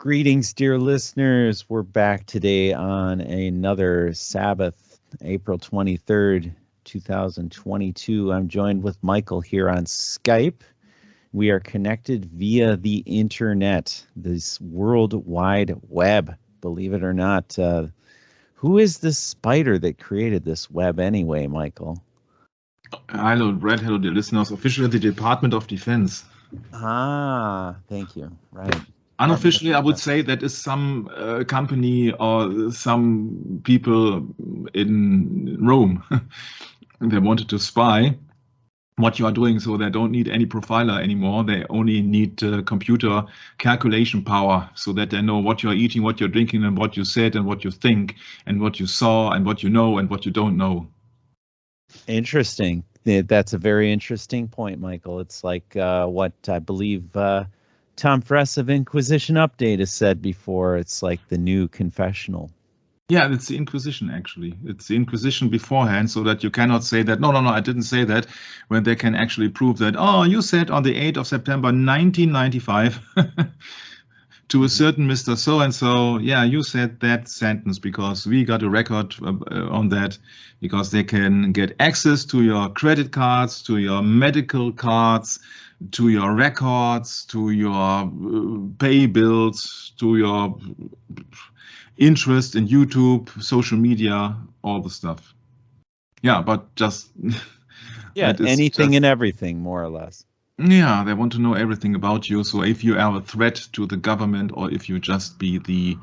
Greetings, dear listeners. We're back today on another Sabbath, April 23rd, 2022. I'm joined with Michael here on Skype. We are connected via the internet, this World Wide Web, believe it or not. Who is this spider that created this web anyway, Michael? Hello, Brad. Hello, dear listeners. Officially, the Department of Defense. Ah, thank you. Right. Unofficially, I would say that is some company or some people in Rome. They wanted to spy what you are doing, so they don't need any profiler anymore. They only need computer calculation power so that they know what you're eating, what you're drinking, and what you said, and what you think, and what you saw, and what you know, and what you don't know. Interesting. That's a very interesting point, Michael. It's like what I believe Tom Fress of Inquisition Update has said before. It's like the new confessional. Yeah, it's the Inquisition, actually. It's the Inquisition beforehand, so that you cannot say that, no, I didn't say that, when they can actually prove that, oh, you said on the 8th of September 1995 to a certain Mr. So-and-so, yeah, you said that sentence because we got a record on that, because they can get access to your credit cards, to your medical cards, to your records, to your pay bills, to your interest in YouTube, social media, all the stuff. Yeah, but just... Yeah, anything and everything, more or less. Yeah, they want to know everything about you. So if you are a threat to the government, or if you just be the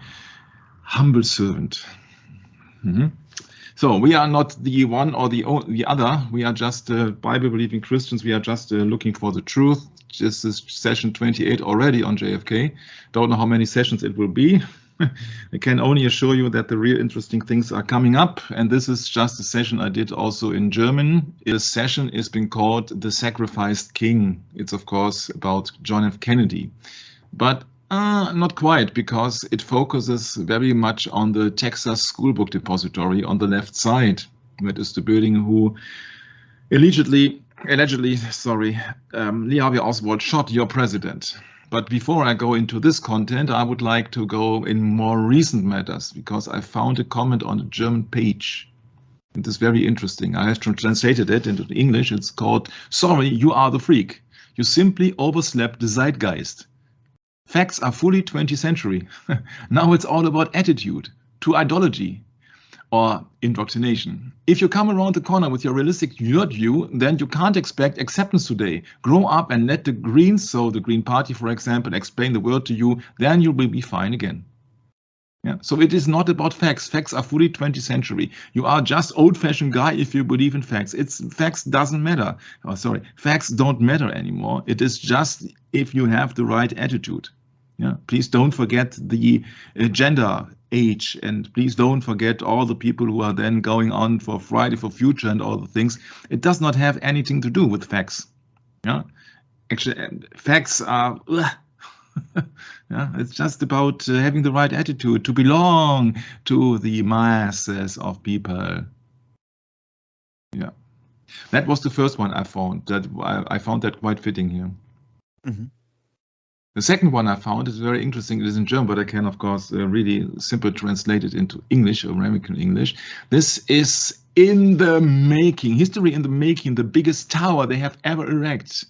humble servant. So we are not the one or the other. We are just Bible-believing Christians. We are just looking for the truth. This is session 28 already on JFK. Don't know how many sessions it will be. I can only assure you that the real interesting things are coming up. And this is just a session I did also in German. This session is being called The Sacrificed King. It's, of course, about John F. Kennedy. But not quite, because it focuses very much on the Texas School Book Depository on the left side. That is the building who allegedly, Lee Harvey Oswald shot your president. But before I go into this content, I would like to go in more recent matters, because I found a comment on the German page. It is very interesting. I have translated it into English. It's called, "Sorry, you are the freak. You simply overslept the zeitgeist. Facts are fully 20th century. Now it's all about attitude to ideology or indoctrination. If you come around the corner with your realistic worldview, then you can't expect acceptance today. Grow up and let the Greens, so the Green Party, for example, explain the world to you, then you will be fine again." Yeah. So it is not about facts. Facts are fully 20th century. You are just old-fashioned guy if you believe in facts. Facts doesn't matter. Oh, sorry, facts don't matter anymore. It is just if you have the right attitude. Yeah. Please don't forget the gender age, and please don't forget all the people who are then going on for Friday for Future and all the things. It does not have anything to do with facts. Yeah. Actually, facts are... Yeah, it's just about having the right attitude to belong to the masses of people. Yeah, that was the first one I found. I found that quite fitting here. The second one I found is very interesting. It is in German, but I can, of course, really simply translate it into English, or American English. This is in the making, history in the making, the biggest tower they have ever erected.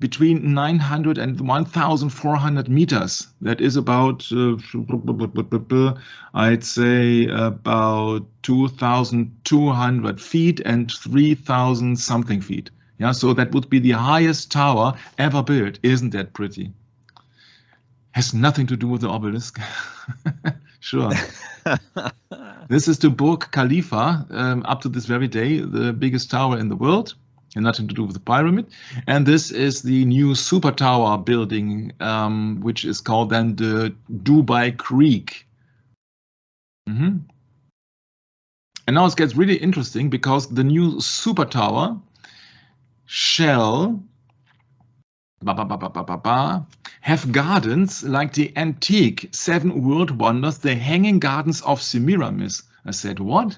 Between 900 and 1,400 meters. That is about, I'd say, about 2,200 feet and 3,000 something feet. Yeah, so that would be the highest tower ever built. Isn't that pretty? Has nothing to do with the obelisk. Sure. This is the Burj Khalifa, up to this very day, the biggest tower in the world. And nothing to do with the pyramid. And this is the new super tower building, which is called then the Dubai Creek. And now it gets really interesting, because the new super tower shall have gardens like the antique 7 world wonders, the Hanging Gardens of Semiramis. I said, what?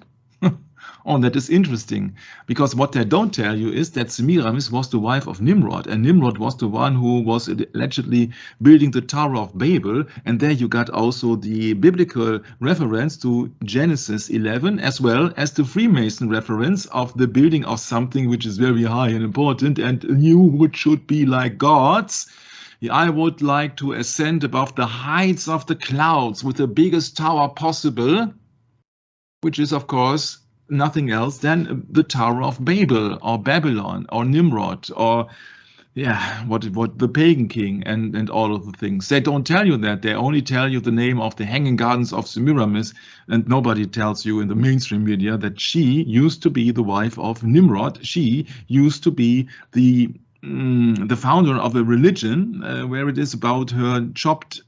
Oh, that is interesting, because what they don't tell you is that Semiramis was the wife of Nimrod, and Nimrod was the one who was allegedly building the Tower of Babel, and there you got also the biblical reference to Genesis 11, as well as the Freemason reference of the building of something which is very high and important, and you which should be like gods. I would like to ascend above the heights of the clouds with the biggest tower possible, which is, of course, nothing else than the Tower of Babel or Babylon or Nimrod or what the pagan king and all of the things. They don't tell you that. They only tell you the name of the Hanging Gardens of Semiramis, and nobody tells you in the mainstream media that she used to be the wife of Nimrod. She used to be the founder of a religion where it is about her chopped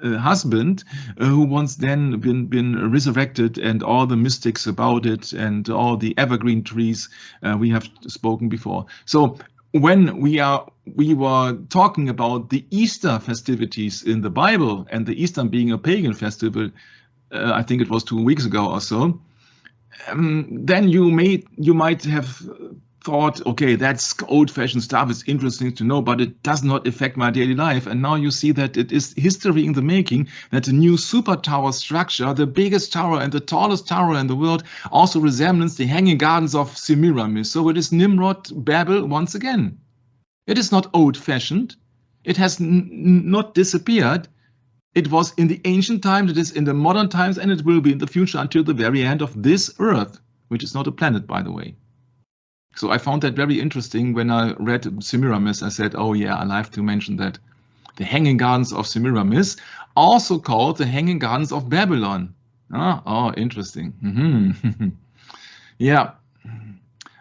husband who once then been resurrected, and all the mystics about it and all the evergreen trees we have spoken before. So when we were talking about the Easter festivities in the Bible and the Easter being a pagan festival, I think it was 2 weeks ago or so, then you might have thought, okay, that's old-fashioned stuff, it's interesting to know, but it does not affect my daily life. And now you see that it is history in the making, that a new super tower structure, the biggest tower and the tallest tower in the world, also resembles the Hanging Gardens of Semiramis. So it is Nimrod Babel once again. It is not old-fashioned. It has not disappeared. It was in the ancient times, it is in the modern times, and it will be in the future until the very end of this Earth, which is not a planet, by the way. So I found that very interesting when I read Semiramis. I said, oh yeah, I have to mention that. The Hanging Gardens of Semiramis, also called the Hanging Gardens of Babylon. Oh, interesting. Yeah.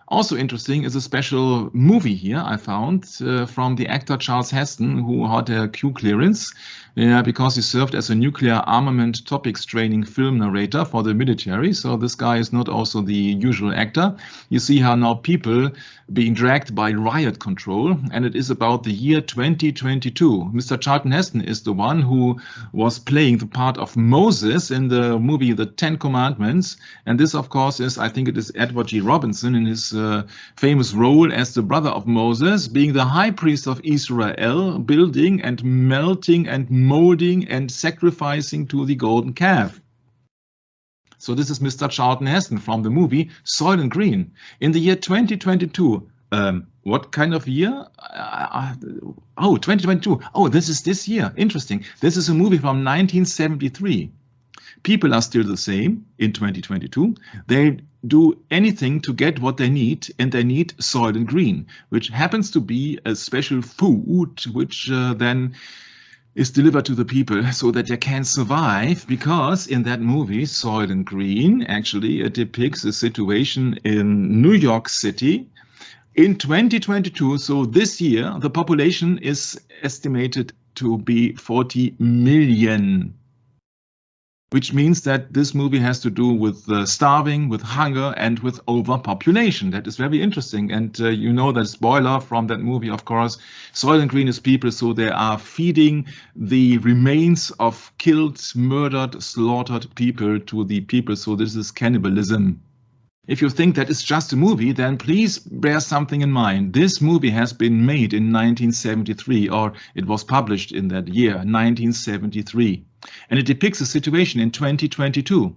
Also interesting is a special movie here I found from the actor Charles Heston, who had a Q clearance because he served as a nuclear armament topics training film narrator for the military. So this guy is not also the usual actor. You see how now people being dragged by riot control, and it is about the year 2022. Mr. Charlton Heston is the one who was playing the part of Moses in the movie The Ten Commandments, and this of course is, I think it is Edward G. Robinson in his famous role as the brother of Moses, being the high priest of Israel, building and melting and molding and sacrificing to the golden calf. So this is Mr. Charlton Heston from the movie Soylent Green. In the year 2022, what kind of year? 2022. Oh, this is this year. Interesting. This is a movie from 1973. People are still the same in 2022. They do anything to get what they need, and they need Soylent Green, which happens to be a special food which then is delivered to the people so that they can survive, because in that movie, Soylent Green, actually it depicts a situation in New York City in 2022. So this year, the population is estimated to be 40 million. Which means that this movie has to do with starving, with hunger, and with overpopulation. That is very interesting. And you know that spoiler from that movie, of course, Soylent Green is people, so they are feeding the remains of killed, murdered, slaughtered people to the people. So this is cannibalism. If you think that it's just a movie, then please bear something in mind. This movie has been made in 1973, or it was published in that year, 1973. And it depicts a situation in 2022.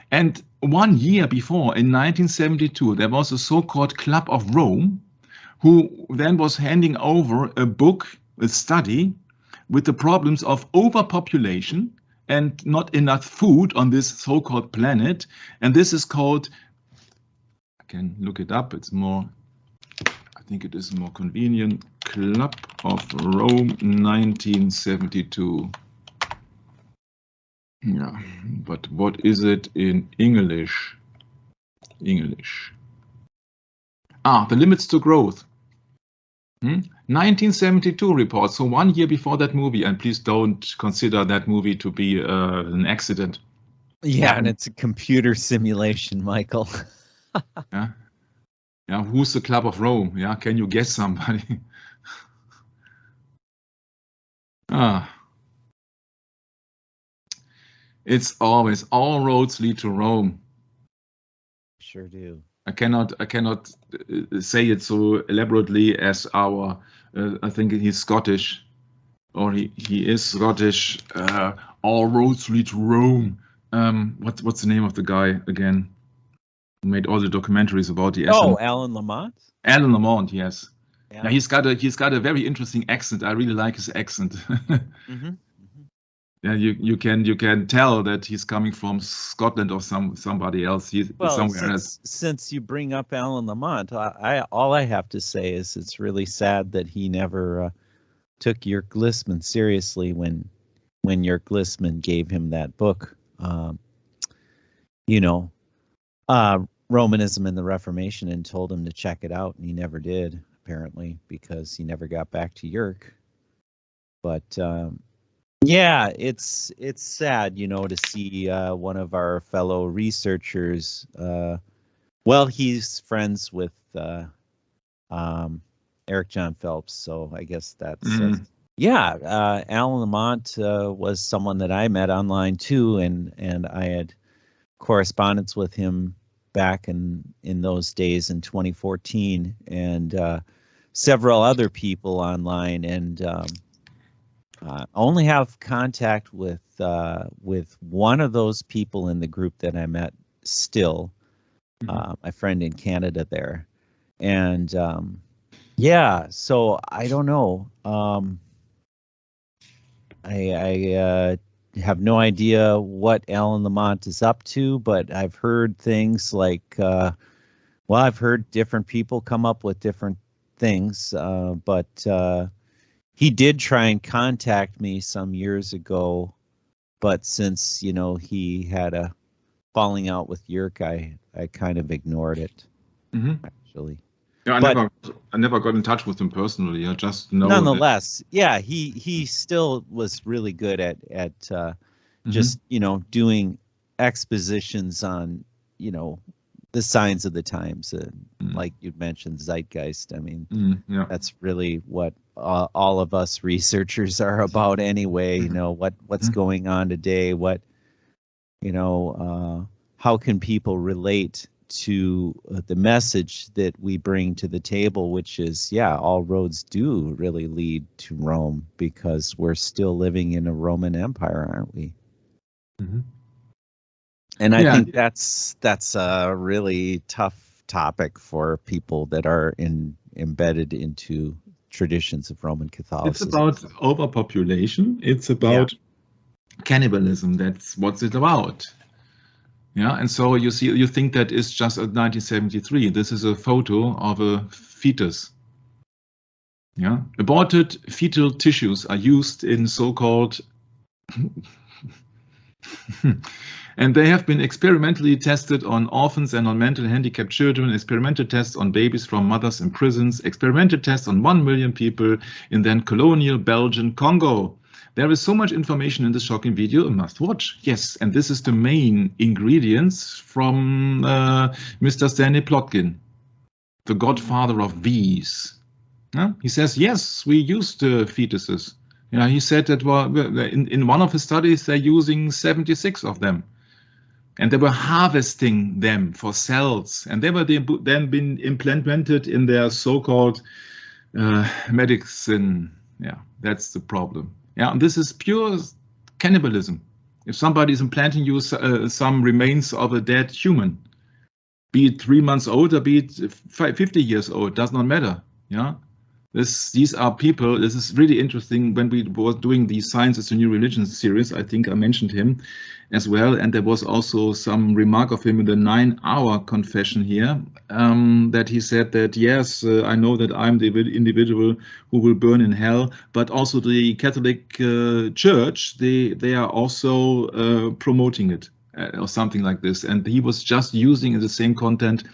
And 1 year before, in 1972, there was a so-called Club of Rome, who then was handing over a book, a study, with the problems of overpopulation and not enough food on this so-called planet. And this is called, I can look it up, it's more, I think it is more convenient, Club of Rome 1972. Yeah, but what is it in English? English. The limits to growth. 1972 report, so 1 year before that movie, and please don't consider that movie to be an accident. Yeah, and it's a computer simulation, Michael. Yeah. Who's the Club of Rome? Yeah, can you guess somebody? It's always all roads lead to Rome. sure do. I cannot say it so elaborately as our. I think he's Scottish, or he is Scottish. All roads lead to Rome. What's the name of the guy again? Who made all the documentaries about the. Alan Lamont. Alan Lamont, yes. Yeah. Now he's got a very interesting accent. I really like his accent. Yeah, you can tell that he's coming from Scotland or somebody else. He's somewhere else. Since you bring up Alan Lamont, all I have to say is it's really sad that he never took Jörg Lissman seriously when Jörg Lissman gave him that book. Romanism and the Reformation, and told him to check it out, and he never did, apparently, because he never got back to Jörg. But yeah, it's sad, to see one of our fellow researchers. He's friends with Eric John Phelps, so I guess that's Alan Lamont was someone that I met online too, and I had correspondence with him back in those days in 2014, and several other people online, and only have contact with one of those people in the group that I met still, my friend in Canada there, and so I don't know. I have no idea what Alan Lamont is up to, but I've heard things like, I've heard different people come up with different things, but he did try and contact me some years ago, but since, he had a falling out with Jörg, I kind of ignored it, actually. Yeah, I never got in touch with him personally. I just know. Nonetheless, he still was really good at just doing expositions on the signs of the times, like you mentioned, zeitgeist. I mean, that's really what all of us researchers are about anyway. What's going on today? What how can people relate to the message that we bring to the table, which is, all roads do really lead to Rome, because we're still living in a Roman Empire, aren't we? And I think that's a really tough topic for people that are embedded into traditions of Roman Catholicism. It's about overpopulation. It's about cannibalism. That's what's it about. Yeah, and so you think that is just 1973. This is a photo of a fetus. Yeah, aborted fetal tissues are used in so-called, and they have been experimentally tested on orphans and on mentally handicapped children, experimental tests on babies from mothers in prisons, experimental tests on 1 million people in then colonial Belgian Congo. There is so much information in this shocking video, a must watch. Yes, and this is the main ingredients from Mr. Stanley Plotkin, the godfather of these. He says, yes, we used fetuses. He said that in one of his studies, they're using 76 of them. And they were harvesting them for cells. And they were then been implemented in their so-called medicine. Yeah, that's the problem. Yeah, and this is pure cannibalism. If somebody is implanting you some remains of a dead human, be it 3 months old or be it 50 years old, does not matter. Yeah, these are people. This is really interesting. When we were doing the Science is the New Religion series, I think I mentioned him as well, and there was also some remark of him in the 9-hour confession here, that he said that, yes, I know that I'm the individual who will burn in hell, but also the Catholic Church, they are also promoting it, or something like this. And he was just using in the same content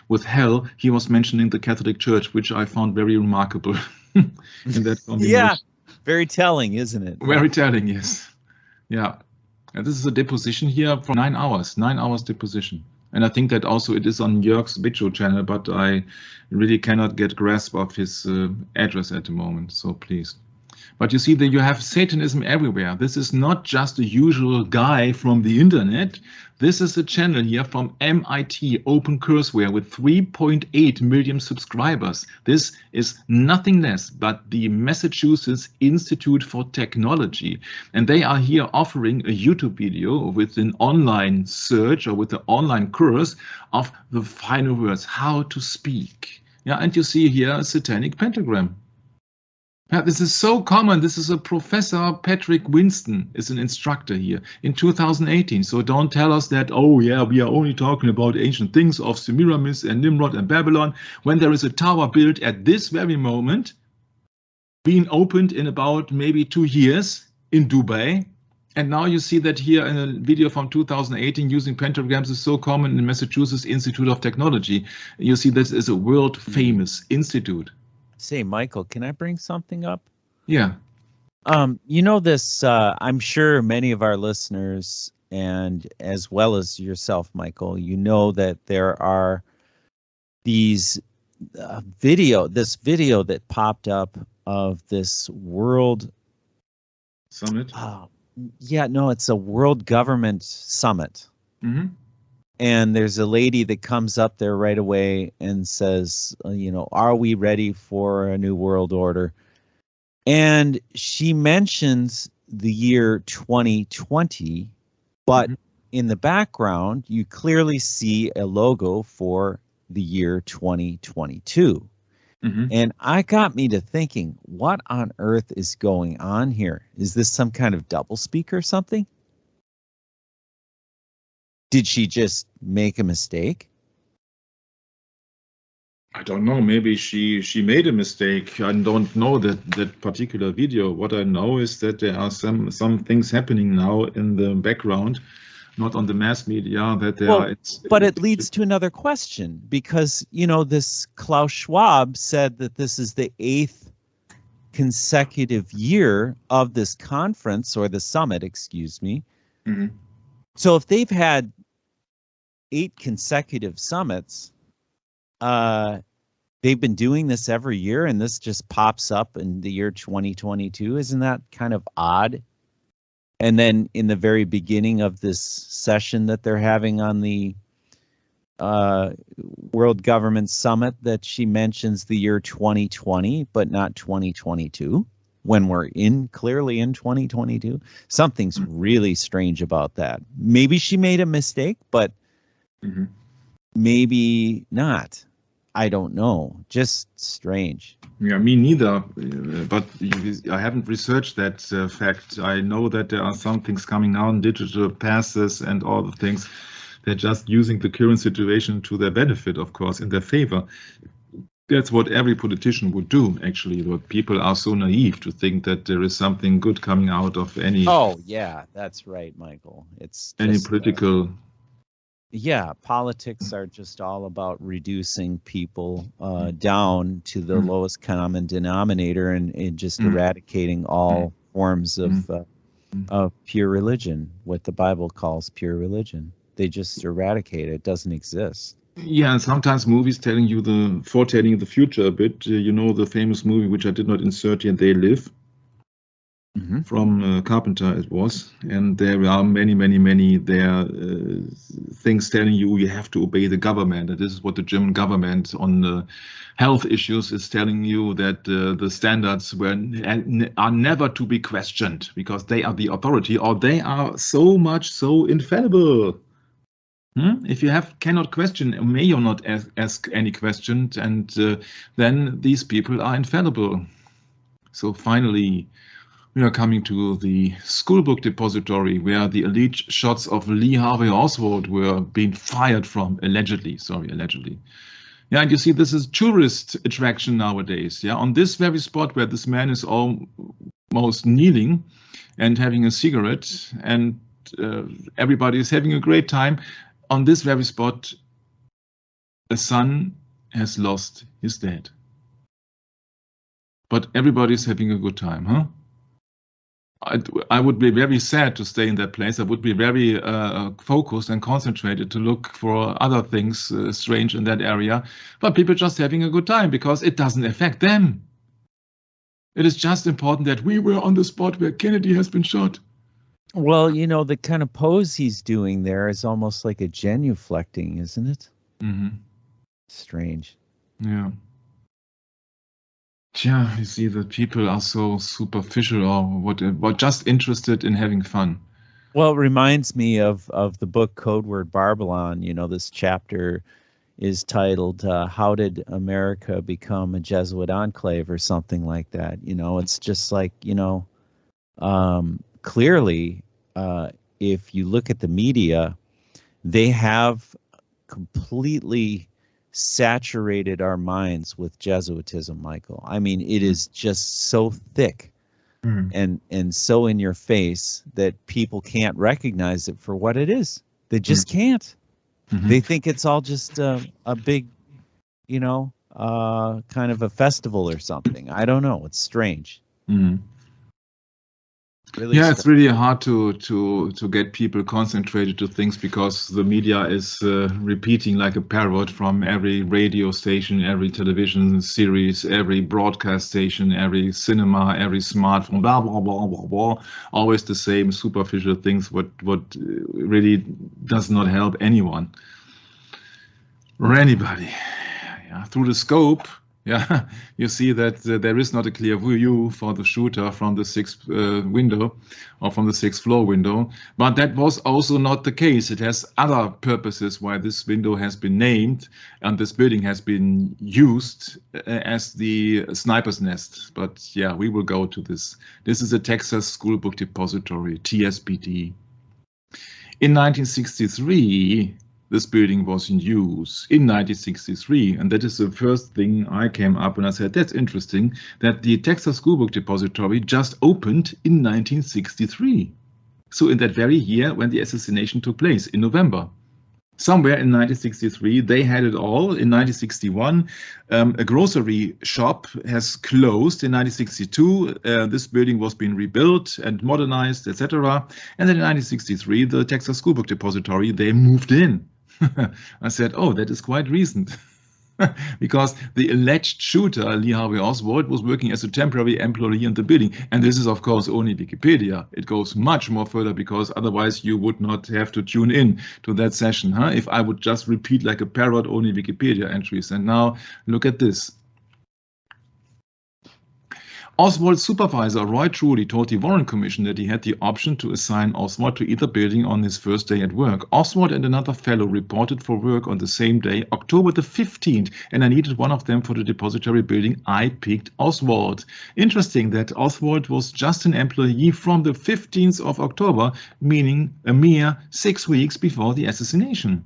with hell, he was mentioning the Catholic Church, which I found very remarkable in that combination. Yeah, very telling, isn't it? Very telling, yes. Yeah. And this is a deposition here for 9 hours, 9 hours deposition. And I think that also it is on Jörg's video channel, but I really cannot get grasp of his address at the moment. So please. But you see that you have Satanism everywhere. This is not just a usual guy from the internet. This is a channel here from MIT, Open Courseware, with 3.8 million subscribers. This is nothing less but the Massachusetts Institute for Technology. And they are here offering a YouTube video with an online search or with an online course of the final words, how to speak. Yeah, and you see here a satanic pentagram. Yeah, this is so common. This is a Professor Patrick Winston is an instructor here in 2018. So don't tell us that, oh yeah, we are only talking about ancient things of Semiramis and Nimrod and Babylon, when there is a tower built at this very moment, being opened in about maybe 2 years in Dubai. And now you see that here in a video from 2018, using pentagrams is so common in Massachusetts Institute of Technology. You see this is a world famous institute. Say, Michael, can I bring something up? Yeah. You know this, I'm sure many of our listeners, and as well as yourself, Michael, you know that there are these this video that popped up of this world Summit? Yeah, no, it's a world government summit. Mm-hmm. And there's a lady that comes up there right away and says, you know, are we ready for a new world order? And she mentions the year 2020, but in the background, you clearly see a logo for the year 2022. And I got me to thinking, what on earth is going on here? Is this some kind of doublespeak or something? Did she just make a mistake? I don't know. Maybe she made a mistake. I don't know that particular video. What I know is that there are some things happening now in the background, not on the mass media. That there are. But it leads to another question, because you know this Klaus Schwab said that this is the 8th consecutive year of this conference, or the summit, excuse me. So if they've had 8 consecutive summits, they've been doing this every year, and this just pops up in the year 2022. Isn't that kind of odd? And then in the very beginning of this session that they're having on the World Government Summit, that she mentions the year 2020, but not 2022, when we're clearly in 2022. Something's really strange about that. Maybe she made a mistake, but maybe not. I don't know. Just strange. Yeah, me neither. But I haven't researched that fact. I know that there are some things coming now in digital passes and all the things. They're just using the current situation to their benefit, of course, in their favor. That's what every politician would do, actually. But people are so naive to think that there is something good coming out of any. Oh, yeah, that's right, Michael. It's just, any political. Yeah, politics are just all about reducing people down to the lowest common denominator, and just eradicating all forms of pure religion, what the Bible calls pure religion. They just eradicate it. It doesn't exist. Yeah, and sometimes movies foretelling the future a bit. You know, the famous movie, which I did not insert here, They Live. From Carpenter it was, and there are many things telling you have to obey the government. And this is what the German government on health issues is telling you, that the standards are never to be questioned, because they are the authority, or they are so infallible. If you cannot question, may you not ask any question, and then these people are infallible. So finally, we are coming to the schoolbook depository, where the elite shots of Lee Harvey Oswald were being fired from, allegedly. Yeah, and you see, this is tourist attraction nowadays. Yeah, on this very spot where this man is almost kneeling and having a cigarette, and everybody is having a great time. On this very spot, a son has lost his dad. But everybody is having a good time, huh? I would be very sad to stay in that place. I would be very focused and concentrated to look for other things strange in that area. But people are just having a good time, because it doesn't affect them. It is just important that we were on the spot where Kennedy has been shot. Well, you know, the kind of pose he's doing there is almost like a genuflecting, isn't it? Mm-hmm. Strange. Yeah. Yeah, you see that people are so superficial or just interested in having fun. Well, it reminds me of the book Code Word Babylon. You know, this chapter is titled How Did America Become a Jesuit Enclave or something like that. You know, it's just like, you know, clearly, if you look at the media, they have completely saturated our minds with Jesuitism, Michael. I mean, it is just so thick and so in your face that people can't recognize it for what it is. They just can't. They think it's all just a big, you know, kind of a festival or something. I don't know. It's strange. Really yeah, it's really hard to get people concentrated to things because the media is repeating like a parrot from every radio station, every television series, every broadcast station, every cinema, every smartphone, blah blah blah blah blah. Always the same superficial things. What really does not help anyone or anybody. Yeah, through the scope. Yeah, you see that there is not a clear view for the shooter from the sixth window or from the sixth floor window, but that was also not the case. It has other purposes why this window has been named and this building has been used as the sniper's nest. But yeah, we will go to this. This is a Texas School Book Depository, TSBD. In 1963, this building was in use in 1963, and that is the first thing I came up and I said, that's interesting that the Texas School Book Depository just opened in 1963. So in that very year when the assassination took place in November. Somewhere in 1963, they had it all. In 1961, a grocery shop has closed. In 1962, this building was being rebuilt and modernized, etc. And then in 1963, the Texas School Book Depository, they moved in. I said, oh, that is quite recent. Because the alleged shooter, Lee Harvey Oswald, was working as a temporary employee in the building. And this is, of course, only Wikipedia. It goes much more further because otherwise you would not have to tune in to that session. If I would just repeat like a parrot only Wikipedia entries. And now look at this. Oswald's supervisor, Roy Truly, told the Warren Commission that he had the option to assign Oswald to either building on his first day at work. Oswald and another fellow reported for work on the same day, October the 15th, and I needed one of them for the depository building. I picked Oswald. Interesting that Oswald was just an employee from the 15th of October, meaning a mere 6 weeks before the assassination.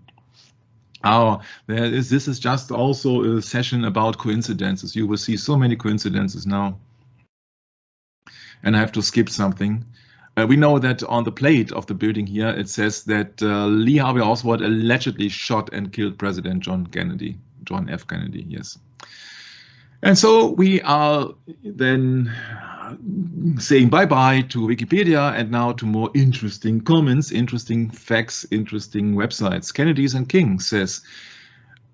Oh, this is just also a session about coincidences. You will see so many coincidences now. And I have to skip something. We know that on the plate of the building here, it says that Lee Harvey Oswald allegedly shot and killed President John F. Kennedy, yes. And so we are then saying bye-bye to Wikipedia and now to more interesting comments, interesting facts, interesting websites. Kennedy's and King says,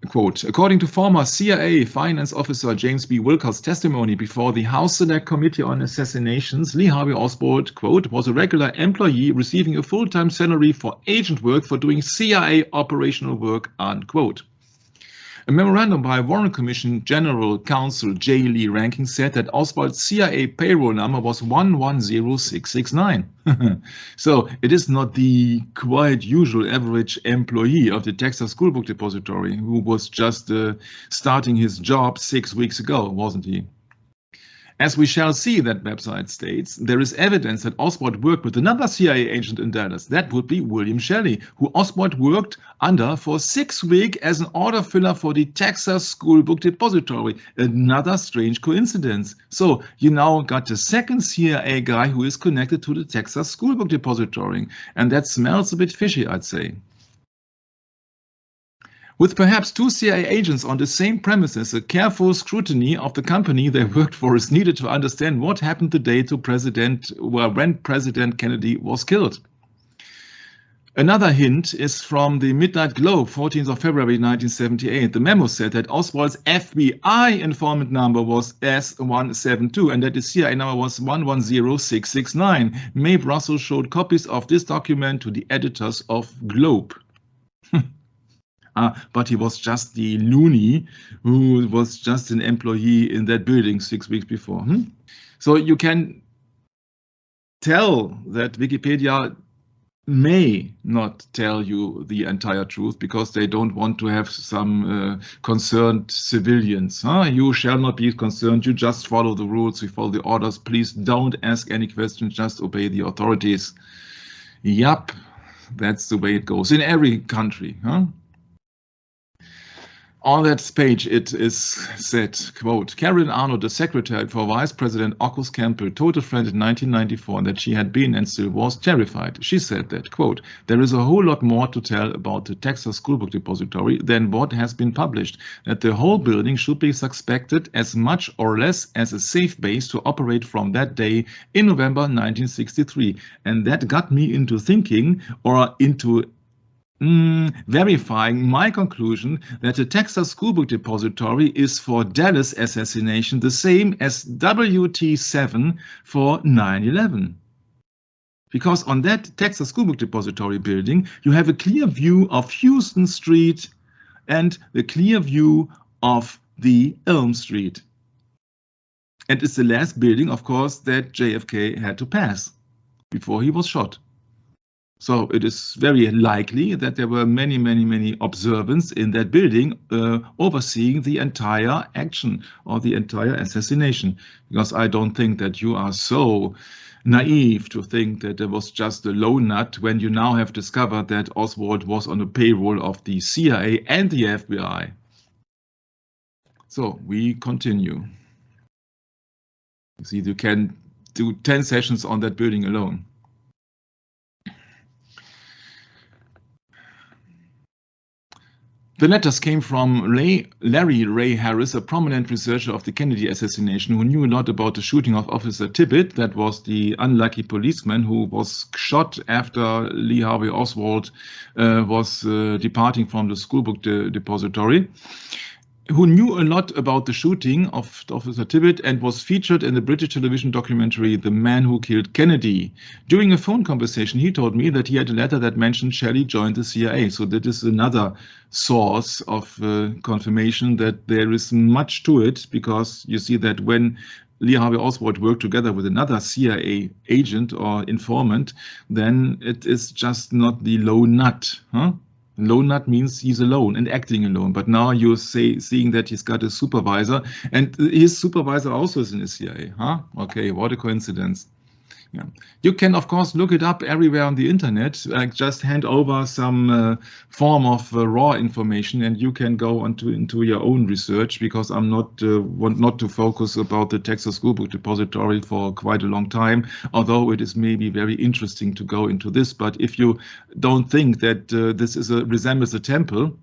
quote, according to former CIA finance officer James B. Wilker's testimony before the House Select Committee on Assassinations, Lee Harvey Oswald, quote, was a regular employee receiving a full-time salary for agent work for doing CIA operational work, unquote. A memorandum by Warren Commission General Counsel J. Lee Rankin said that Oswald's CIA payroll number was 110669. So it is not the quite usual average employee of the Texas School Book Depository who was just starting his job 6 weeks ago, wasn't he? As we shall see, that website states, there is evidence that Oswald worked with another CIA agent in Dallas. That would be William Shelley, who Oswald worked under for 6 weeks as an order filler for the Texas School Book Depository. Another strange coincidence. So you now got the second CIA guy who is connected to the Texas School Book Depository. And that smells a bit fishy, I'd say. With perhaps 2 CIA agents on the same premises, a careful scrutiny of the company they worked for is needed to understand what happened the day to when President Kennedy was killed. Another hint is from the Midnight Globe, 14th of February 1978. The memo said that Oswald's FBI informant number was S172 and that the CIA number was 110669. Mae Brussels showed copies of this document to the editors of Globe. But he was just the loony who was just an employee in that building 6 weeks before. So you can tell that Wikipedia may not tell you the entire truth because they don't want to have some concerned civilians. You shall not be concerned. You just follow the rules. You follow the orders. Please don't ask any questions. Just obey the authorities. Yup, that's the way it goes in every country. On that page, it is said, quote, Carolyn Arnold, the secretary for Vice President August Campbell, told a friend in 1994 that she had been and still was terrified. She said that, quote, there is a whole lot more to tell about the Texas Schoolbook Depository than what has been published, that the whole building should be suspected as much or less as a safe base to operate from that day in November 1963. And that got me into thinking or into verifying my conclusion that the Texas Schoolbook Depository is for Dallas assassination the same as WT7 for 9/11. Because on that Texas Schoolbook Depository building, you have a clear view of Houston Street and the clear view of the Elm Street. And it's the last building, of course, that JFK had to pass before he was shot. So it is very likely that there were many observants in that building overseeing the entire action or the entire assassination. Because I don't think that you are so naive to think that there was just a lone nut when you now have discovered that Oswald was on the payroll of the CIA and the FBI. So we continue. You see, you can do 10 sessions on that building alone. The letters came from Larry Ray Harris, a prominent researcher of the Kennedy assassination who knew a lot about the shooting of Officer Tippit, that was the unlucky policeman who was shot after Lee Harvey Oswald was departing from the Schoolbook Depository, who knew a lot about the shooting of Officer Tippit and was featured in the British television documentary The Man Who Killed Kennedy. During a phone conversation, he told me that he had a letter that mentioned Shelley joined the CIA. So that is another source of confirmation that there is much to it, because you see that when Lee Harvey Oswald worked together with another CIA agent or informant, then it is just not the lone nut. Lone nut means he's alone and acting alone, but now you're seeing that he's got a supervisor, and his supervisor also is in the CIA. Okay, what a coincidence. Yeah. You can, of course, look it up everywhere on the internet. Just hand over some form of raw information, and you can go into your own research, because I'm not want not to focus about the Texas Schoolbook Depository for quite a long time, although it is maybe very interesting to go into this. But if you don't think that this is resembles a temple,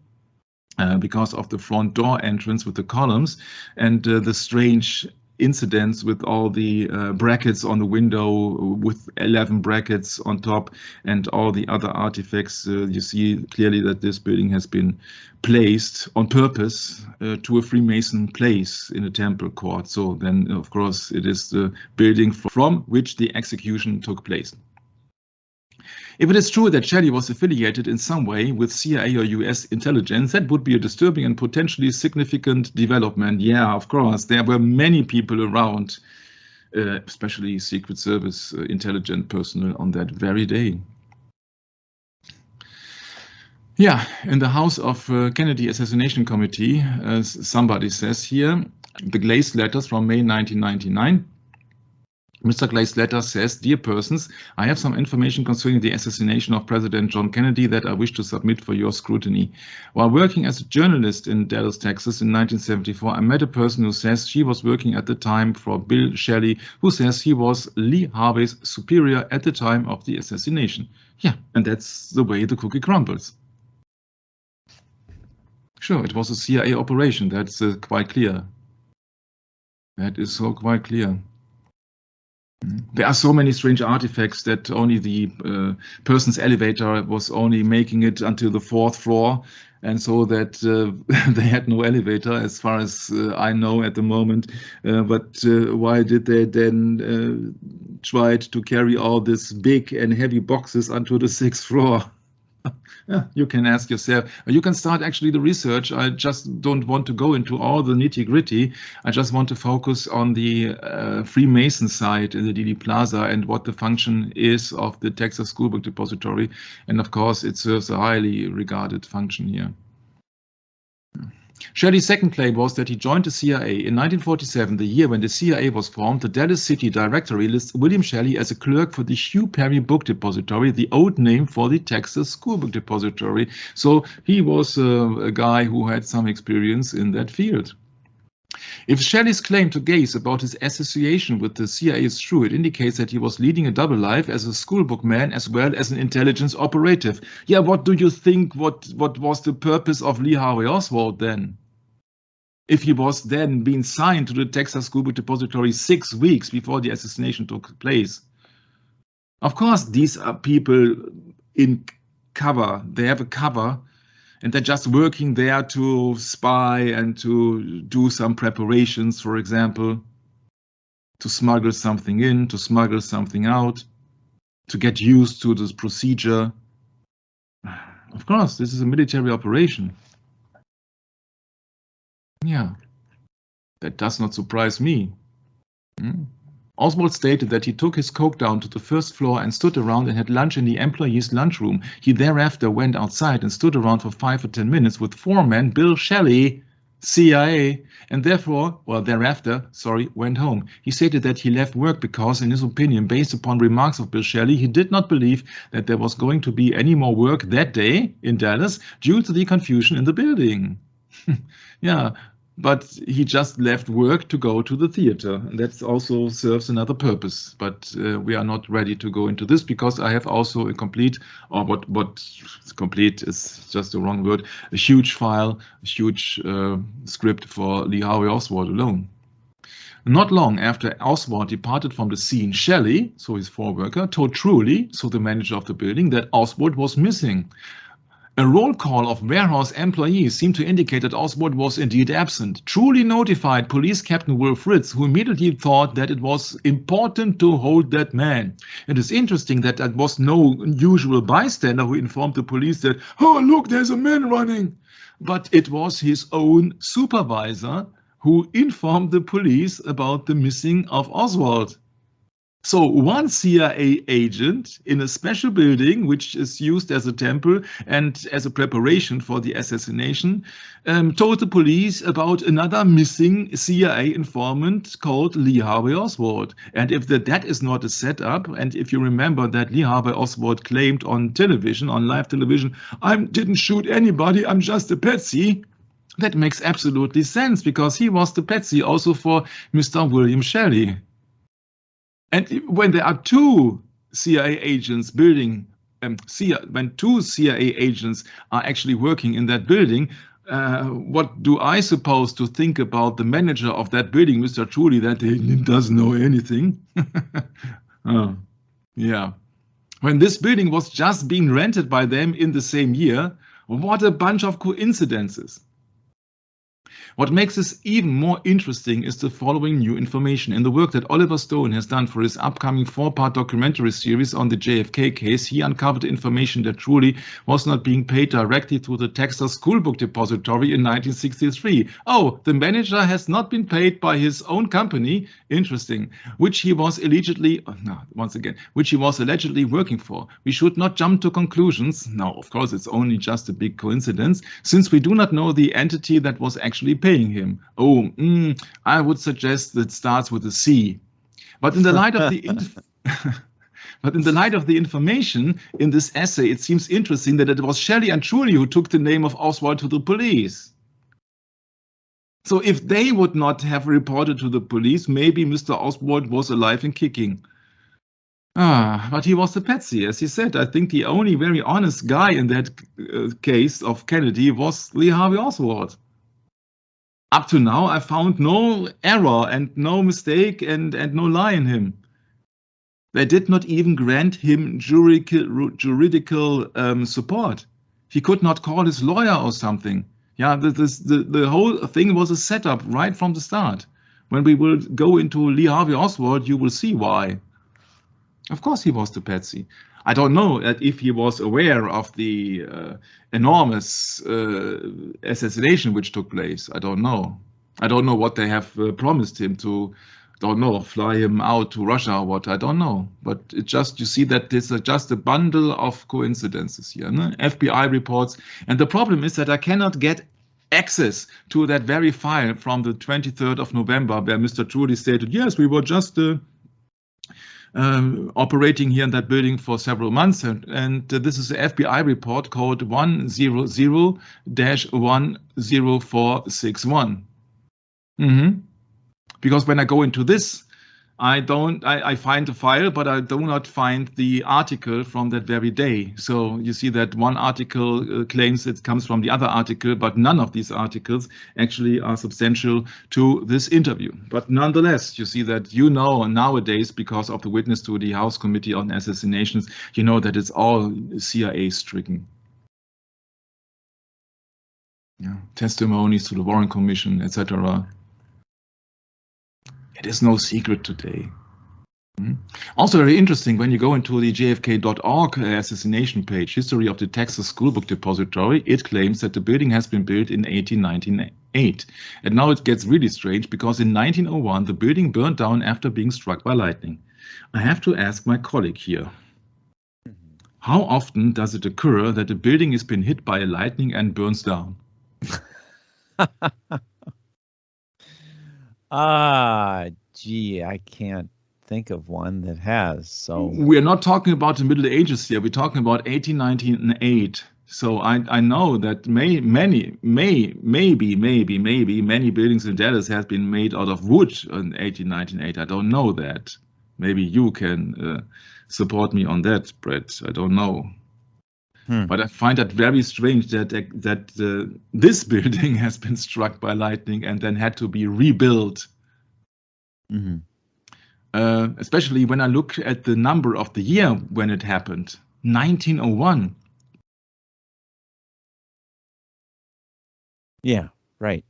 because of the front door entrance with the columns and the strange incidents with all the brackets on the window with 11 brackets on top and all the other artifacts, you see clearly that this building has been placed on purpose to a Freemason place in a temple court. So then, of course, it is the building from which the execution took place. If it is true that Shelley was affiliated in some way with CIA or US intelligence, that would be a disturbing and potentially significant development. Yeah, of course, there were many people around, especially Secret Service intelligent personnel on that very day. Yeah, in the House of Kennedy Assassination Committee, as somebody says here, the glazed letters from May 1999. Mr. Clay's letter says, "Dear persons, I have some information concerning the assassination of President John Kennedy that I wish to submit for your scrutiny. While working as a journalist in Dallas, Texas in 1974, I met a person who says she was working at the time for Bill Shelley, who says he was Lee Harvey's superior at the time of the assassination." Yeah, and that's the way the cookie crumbles. Sure, it was a CIA operation. That's quite clear. That is so quite clear. There are so many strange artifacts that only the person's elevator was only making it until the 4th floor, and so that they had no elevator, as far as I know at the moment. But why did they then try to carry all these big and heavy boxes onto the 6th floor? Yeah, you can ask yourself. You can start actually the research. I just don't want to go into all the nitty-gritty. I just want to focus on the Freemason side in the Dealey Plaza and what the function is of the Texas Schoolbook Depository. And of course, it serves a highly regarded function here. Shelley's second claim was that he joined the CIA in 1947, the year when the CIA was formed. The Dallas City Directory lists William Shelley as a clerk for the Hugh Perry Book Depository, the old name for the Texas Schoolbook Depository. So he was a guy who had some experience in that field. If Shelley's claim to Gaze about his association with the CIA is true, it indicates that he was leading a double life as a schoolbook man as well as an intelligence operative. Yeah, what do you think? What was the purpose of Lee Harvey Oswald then? If he was then being signed to the Texas Schoolbook Depository 6 weeks before the assassination took place. Of course, these are people in cover. They have a cover, and they're just working there to spy and to do some preparations, for example, to smuggle something in, to smuggle something out, to get used to this procedure. Of course, this is a military operation. Yeah, that does not surprise me. Oswald stated that he took his coke down to the 1st floor and stood around and had lunch in the employees' lunchroom. He thereafter went outside and stood around for 5 or 10 minutes with foreman Bill Shelley, CIA, and thereafter, went home. He stated that he left work because, in his opinion, based upon remarks of Bill Shelley, he did not believe that there was going to be any more work that day in Dallas due to the confusion in the building. Yeah. But he just left work to go to the theater. And that also serves another purpose. But we are not ready to go into this because I have also a complete, or what complete is just the wrong word, a huge file, a huge script for Lee Harvey Oswald alone. Not long after Oswald departed from the scene, Shelley, so his foreworker, told Truly, so the manager of the building, that Oswald was missing. A roll call of warehouse employees seemed to indicate that Oswald was indeed absent. Truly notified Police Captain Will Fritz, who immediately thought that it was important to hold that man. It is interesting that there was no usual bystander who informed the police that, oh, look, there's a man running. But it was his own supervisor who informed the police about the missing of Oswald. So one CIA agent in a special building, which is used as a temple and as a preparation for the assassination, told the police about another missing CIA informant called Lee Harvey Oswald. And if that is not a setup, and if you remember that Lee Harvey Oswald claimed on television, on live television, I didn't shoot anybody, I'm just a patsy. That makes absolutely sense because he was the patsy also for Mr. William Shelley. And when there are two CIA agents building, when two CIA agents are actually working in that building, what do I suppose to think about the manager of that building, Mr. Truly, that he doesn't know anything? Oh, yeah. When this building was just being rented by them in the same year, what a bunch of coincidences. What makes this even more interesting is the following new information. In the work that Oliver Stone has done for his upcoming 4-part documentary series on the JFK case, he uncovered information that Truly was not being paid directly through the Texas Schoolbook Depository in 1963. Oh, the manager has not been paid by his own company, interesting, which he was allegedly working for. We should not jump to conclusions. Now, of course, it's only just a big coincidence, since we do not know the entity that was actually paying him. Oh, I would suggest that it starts with a C. But in the light of the information in this essay, it seems interesting that it was Shelley and Truly who took the name of Oswald to the police. So if they would not have reported to the police, maybe Mr. Oswald was alive and kicking. But he was the patsy, as he said. I think the only very honest guy in that case of Kennedy was Lee Harvey Oswald. Up to now, I found no error and no mistake and no lie in him. They did not even grant him juridical support. He could not call his lawyer or something. Yeah, the whole thing was a setup right from the start. When we will go into Lee Harvey Oswald, you will see why. Of course he was the patsy. I don't know if he was aware of the enormous assassination which took place. I don't know. I don't know what they have promised him to, don't know, fly him out to Russia or what, I don't know. But it just, you see that this is just a bundle of coincidences here, no? FBI reports. And the problem is that I cannot get access to that very file from the 23rd of November where Mr. Truly stated, yes, we were just operating here in that building for several months. And this is the FBI report code 100-10461. Because when I go into this, I find the file, but I do not find the article from that very day. So you see that one article claims it comes from the other article, but none of these articles actually are substantial to this interview. But nonetheless, you see that, you know, nowadays, because of the witness to the House Committee on Assassinations, you know that it's all CIA stricken. Yeah, testimonies to the Warren Commission, etc. It is no secret today. Also very interesting, when you go into the jfk.org assassination page, History of the Texas School Book Depository, it claims that the building has been built in 1898. And now it gets really strange, because in 1901, the building burned down after being struck by lightning. I have to ask my colleague here, how often does it occur that a building has been hit by a lightning and burns down? Gee, I can't think of one that has. So we're not talking about the Middle Ages here. We're talking about 1898. So I know that maybe many buildings in Dallas have been made out of wood in 1898. I don't know that. Maybe you can support me on that, Brett. I don't know. But I find that very strange that this building has been struck by lightning and then had to be rebuilt. Especially when I look at the number of the year when it happened, 1901. Yeah, right.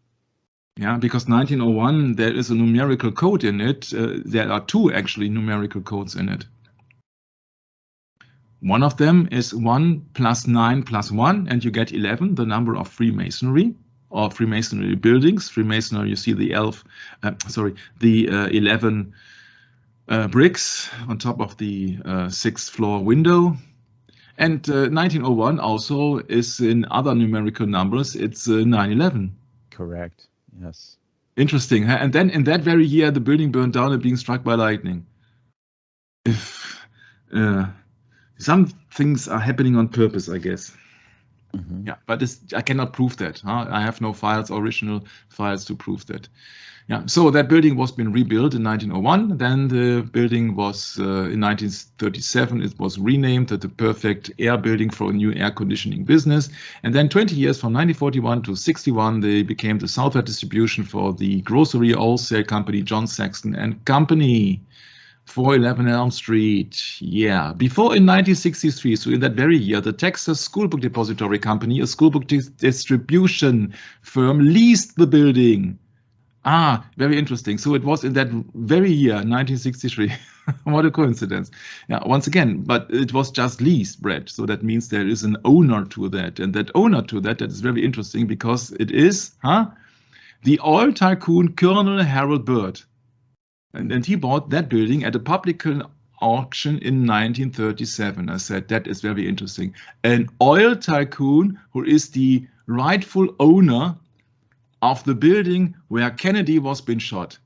Yeah, because 1901, there is a numerical code in it. There are two actually numerical codes in it. One of them is 1 + 9 + 1, and you get 11, the number of Freemasonry or Freemasonry buildings. Freemasonry, you see the 11 bricks on top of the 6th floor window. And 1901 also is in other numerical numbers. It's 9/11. Correct. Yes. Interesting. Huh? And then in that very year, the building burned down and being struck by lightning. If some things are happening on purpose, I guess. Yeah, but I cannot prove that. Huh? I have no files, original files to prove that. Yeah, so that building was been rebuilt in 1901. Then the building was in 1937. It was renamed the Perfect Air Building for a new air conditioning business. And then 20 years from 1941 to 61, they became the Southwest distribution for the grocery wholesale company John Saxon and Company. 411 Elm Street. Yeah, before in 1963, so in that very year, the Texas School Book Depository Company, a school book distribution firm, leased the building. Very interesting. So it was in that very year, 1963. What a coincidence. Yeah, once again, but it was just leased, Brett. So that means there is an owner to that. And that owner to that is very interesting because it is the oil tycoon Colonel Harold Byrd. And he bought that building at a public auction in 1937. I said, that is very interesting. An oil tycoon who is the rightful owner of the building where Kennedy was being shot.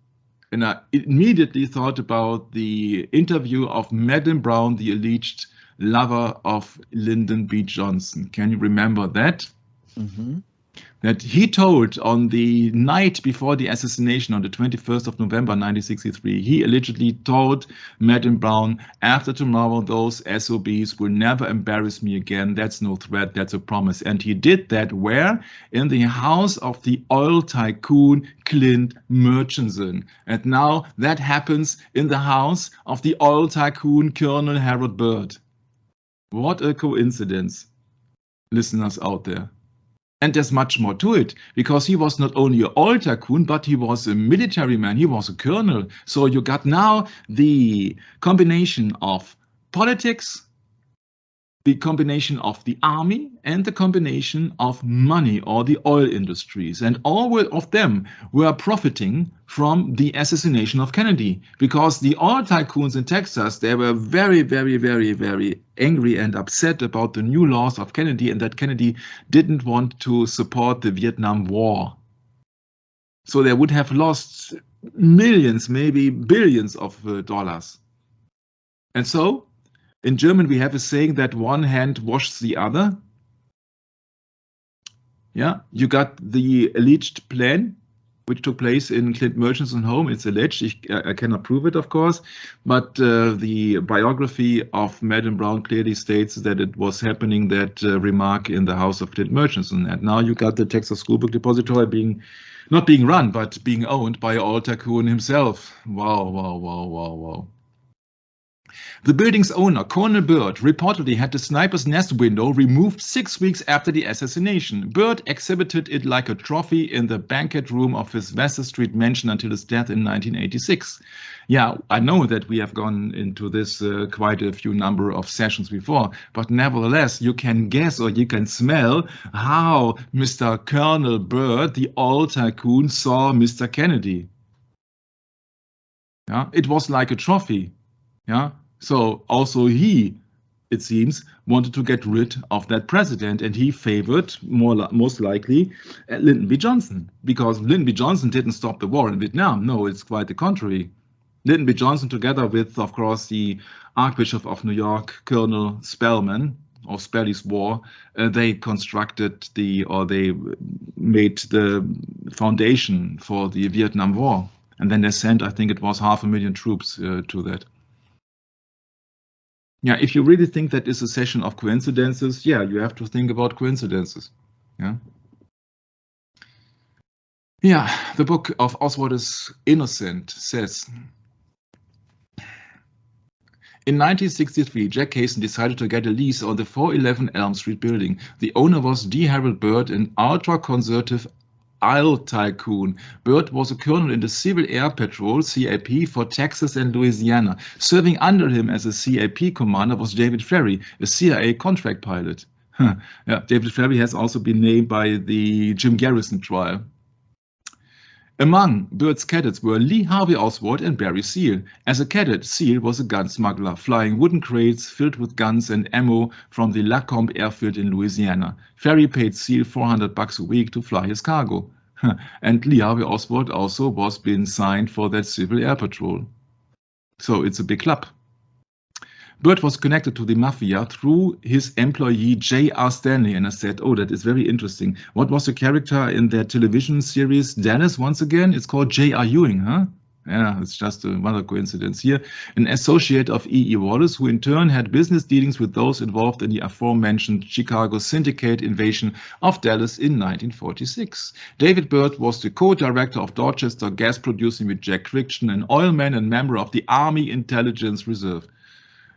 And I immediately thought about the interview of Madeleine Brown, the alleged lover of Lyndon B. Johnson. Can you remember that? that he told on the night before the assassination on the 21st of November 1963, he allegedly told Madeleine Brown, after tomorrow those SOBs will never embarrass me again. That's no threat, that's a promise. And he did that where? In the house of the oil tycoon Clint Murchison. And now that happens in the house of the oil tycoon Colonel Harold Byrd. What a coincidence, listeners out there. And there's much more to it, because he was not only an oil tycoon, but he was a military man, he was a colonel. So you got now the combination of politics, the combination of the army, and the combination of money or the oil industries. And all of them were profiting from the assassination of Kennedy, because the oil tycoons in Texas, they were very, very, very, very angry and upset about the new laws of Kennedy, and that Kennedy didn't want to support the Vietnam War. So they would have lost millions, maybe billions of dollars. And so in German, we have a saying that one hand washes the other. Yeah, you got the alleged plan, which took place in Clint Murchison's home. It's alleged. I cannot prove it, of course, but the biography of Madeleine Brown clearly states that it was happening, that remark, in the house of Clint Murchison. And now you got the Texas School Book Depository not being run, but being owned by oil tycoon himself. Wow, wow, wow, wow, wow. The building's owner, Colonel Byrd, reportedly had the sniper's nest window removed 6 weeks after the assassination. Byrd exhibited it like a trophy in the banquet room of his Vassar Street mansion until his death in 1986. Yeah, I know that we have gone into this quite a few number of sessions before, but nevertheless, you can guess or you can smell how Mr. Colonel Byrd, the oil tycoon, saw Mr. Kennedy. Yeah, it was like a trophy. Yeah. So also he, it seems, wanted to get rid of that president, and he favored most likely Lyndon B. Johnson, because Lyndon B. Johnson didn't stop the war in Vietnam. No, it's quite the contrary. Lyndon B. Johnson, together with, of course, the Archbishop of New York, Colonel Spellman, or Spelly's War, they constructed they made the foundation for the Vietnam War. And then they sent, I think it was 500,000 troops to that. Yeah, if you really think that is a session of coincidences, yeah, you have to think about coincidences. Yeah. Yeah, the book of Oswald is Innocent says, in 1963, Jack Kaysen decided to get a lease on the 411 Elm Street building. The owner was D. Harold Byrd, an ultra-conservative oil tycoon. Byrd was a colonel in the Civil Air Patrol, CAP, for Texas and Louisiana. Serving under him as a CAP commander was David Ferry, a CIA contract pilot. Yeah, David Ferry has also been named by the Jim Garrison trial. Among Byrd's cadets were Lee Harvey Oswald and Barry Seal. As a cadet, Seal was a gun smuggler, flying wooden crates filled with guns and ammo from the Lacombe airfield in Louisiana. Ferry paid Seal $400 a week to fly his cargo. And Lee Harvey Oswald also was being signed for that Civil Air Patrol. So it's a big club. Byrd was connected to the mafia through his employee J.R. Stanley, and I said, oh, that is very interesting. What was the character in their television series Dallas once again? It's called J.R. Ewing, huh? Yeah, it's just another coincidence here. An associate of E.E. Wallace, who in turn had business dealings with those involved in the aforementioned Chicago syndicate invasion of Dallas in 1946. David Byrd was the co-director of Dorchester Gas Producing with Jack Crichton, an oilman and member of the Army Intelligence Reserve.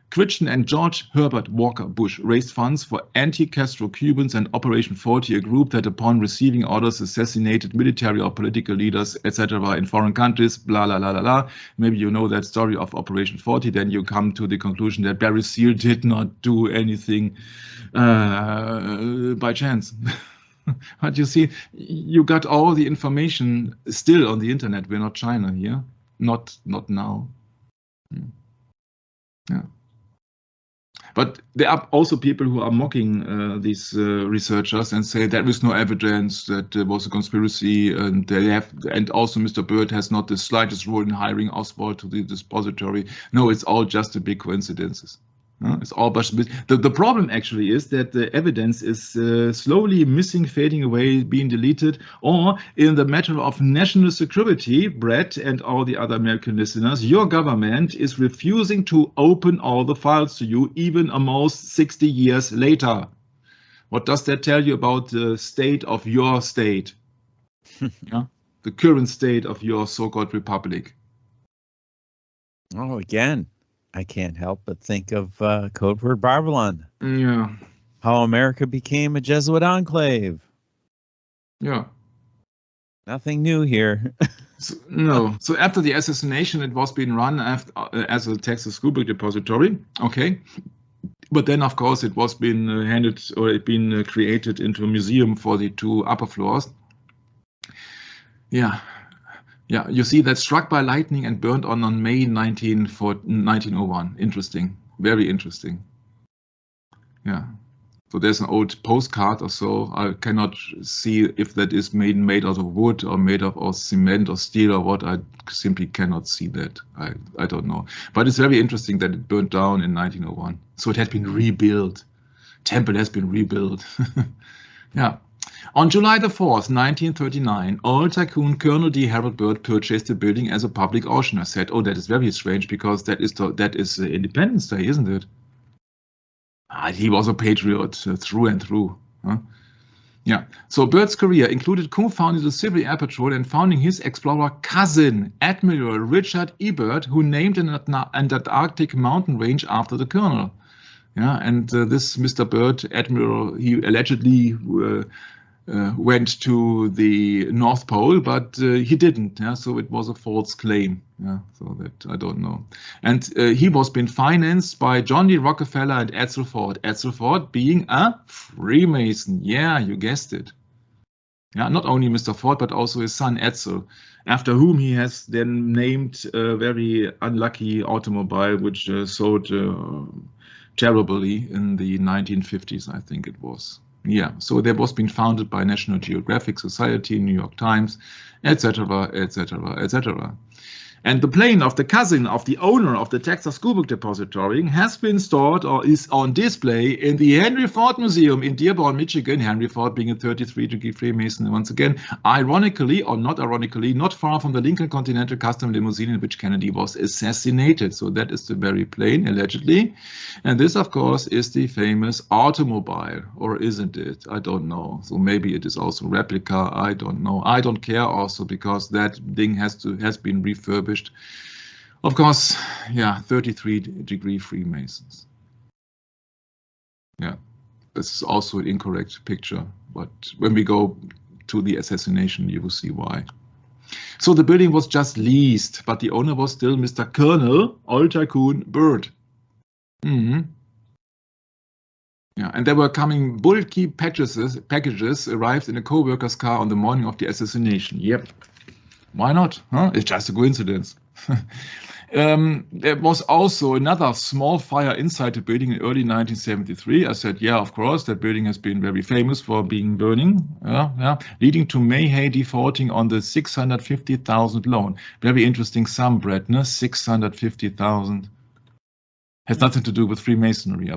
Crichton and George Herbert Walker Bush raised funds for anti-Castro Cubans and Operation 40, a group that upon receiving orders assassinated military or political leaders, etc. in foreign countries, blah, blah, blah, blah, blah. Maybe you know that story of Operation 40, then you come to the conclusion that Barry Seal did not do anything by chance. But you see, you got all the information still on the internet. We're not China here, not now. Yeah. But there are also people who are mocking these researchers and say there is no evidence that there was a conspiracy, and also Mr. Byrd has not the slightest role in hiring Oswald to the depository. No, it's all just a big coincidences. It's all the problem actually is that the evidence is slowly missing, fading away, being deleted, or in the matter of national security, Brett and all the other American listeners, your government is refusing to open all the files to you, even almost 60 years later. What does that tell you about the state of your state? Yeah? The current state of your so-called republic? Oh, again, I can't help but think of Code Word Babylon. Yeah. How America became a Jesuit enclave. Yeah. Nothing new here. No. So after the assassination, it was being run as a Texas school book depository. Okay. But then, of course, it was being created into a museum for the 2 upper floors. Yeah. Yeah, you see that struck by lightning and burned on May 1901. Interesting, very interesting. Yeah, so there's an old postcard or so. I cannot see if that is made out of wood or made of cement or steel or what. I simply cannot see that. I don't know. But it's very interesting that it burned down in 1901. So it had been rebuilt. Temple has been rebuilt. Yeah. On July the 4th, 1939, oil tycoon Colonel D. Harold Byrd purchased the building as a public auction. I said, oh, that is very strange because that is Independence Day, isn't it? He was a patriot through and through. Huh? Yeah. So Byrd's career included co-founding the Civil Air Patrol and founding his explorer cousin, Admiral Richard E. Byrd, who named an Antarctic mountain range after the colonel. Yeah, and this Mr. Byrd, Admiral, he allegedly went to the North Pole, but he didn't. Yeah, so it was a false claim. Yeah, so that I don't know. And he was being financed by John D. Rockefeller and Edsel Ford. Edsel Ford being a Freemason. Yeah, you guessed it. Yeah, not only Mr. Ford, but also his son Edsel, after whom he has then named a very unlucky automobile, which sold terribly in the 1950s, I think it was. Yeah, so that was being founded by National Geographic Society, New York Times, etc., etc., etc. And the plane of the cousin of the owner of the Texas School Book Depository has been stored or is on display in the Henry Ford Museum in Dearborn, Michigan. Henry Ford being a 33-degree Freemason, once again, ironically or not ironically, not far from the Lincoln Continental Custom Limousine in which Kennedy was assassinated. So that is the very plane, allegedly. And this, of course, is the famous automobile, or isn't it? I don't know. So maybe it is also a replica. I don't know. I don't care also because that thing has been refurbished. Of course, yeah, 33-degree Freemasons. Yeah, this is also an incorrect picture, but when we go to the assassination, you will see why. So the building was just leased, but the owner was still Mr. Colonel Oil Tycoon Byrd. Yeah, and there were coming bulky packages arrived in a co-worker's car on the morning of the assassination. Yep. Why not? Huh? It's just a coincidence. There was also another small fire inside the building in early 1973. I said, yeah, of course, that building has been very famous for being burning, leading to Mayhay defaulting on the $650,000 loan. Very interesting sum, Brett, no? $650,000. Has nothing to do with Freemasonry,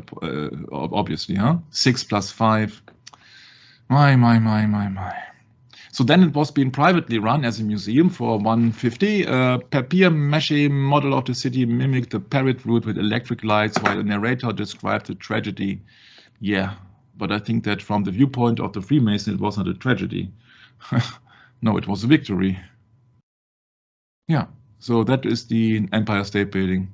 obviously, huh? 6 plus 5. My. So then it was being privately run as a museum for $150. Papier-mâché model of the city mimicked the parade route with electric lights while the narrator described the tragedy. Yeah, but I think that from the viewpoint of the Freemason, it was not a tragedy. No, it was a victory. Yeah, so that is the Empire State Building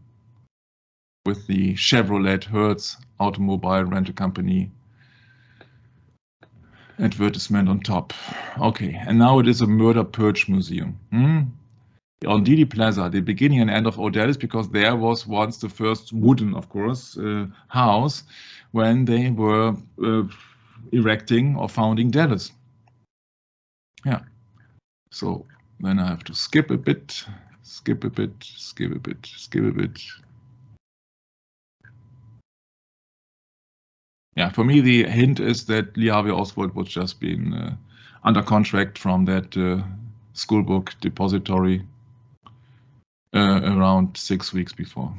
with the Chevrolet Hertz automobile rental company advertisement on top. Okay, and now it is a murder purge museum. On Dealey Plaza, the beginning and end of Odell's, because there was once the first wooden, of course, house when they were erecting or founding Dallas. Yeah. So then I have to skip a bit. Yeah, for me, the hint is that Lee Harvey Oswald was just being under contract from that school book depository around 6 weeks before.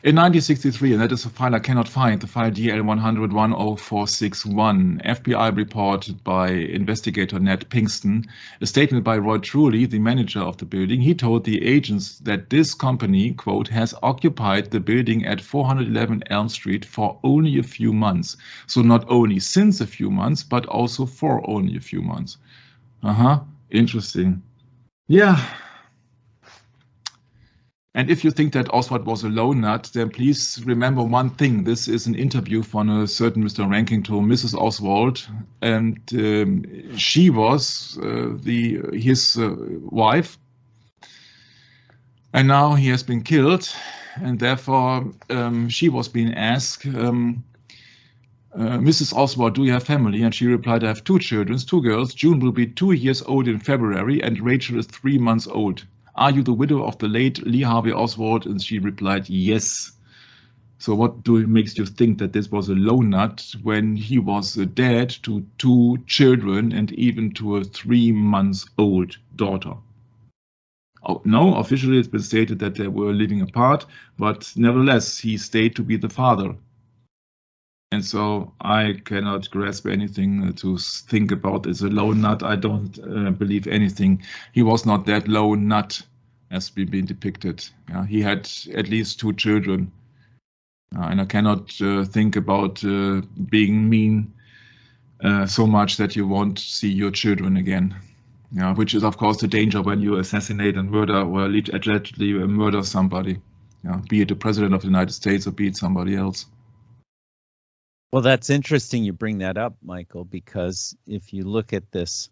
In 1963, and that is a file I cannot find, the file DL100-10461, FBI reported by investigator Ned Pinkston, a statement by Roy Truly, the manager of the building. He told the agents that this company, quote, has occupied the building at 411 Elm Street for only a few months. So not only since a few months, but also for only a few months. Interesting. Yeah. And if you think that Oswald was a lone nut, then please remember one thing. This is an interview from a certain Mr. Ranking to Mrs. Oswald, and she was his wife, and now he has been killed, and therefore she was being asked, Mrs. Oswald, do you have family? And she replied, I have 2 children, 2 girls. June will be 2 years old in February, and Rachel is 3 months old. Are you the widow of the late Lee Harvey Oswald? And she replied, yes. So what makes you think that this was a lone nut when he was a dad to 2 children and even to a 3-month-old daughter? Oh, no, officially it's been stated that they were living apart, but nevertheless, he stayed to be the father. And so I cannot grasp anything to think about as a lone nut. I don't believe anything. He was not that lone nut as been depicted. He had at least 2 children. And I cannot think about being mean so much that you won't see your children again. Which is, of course, the danger when you assassinate and murder or allegedly murder somebody, be it the president of the United States or be it somebody else. Well, that's interesting you bring that up, Michael, because if you look at this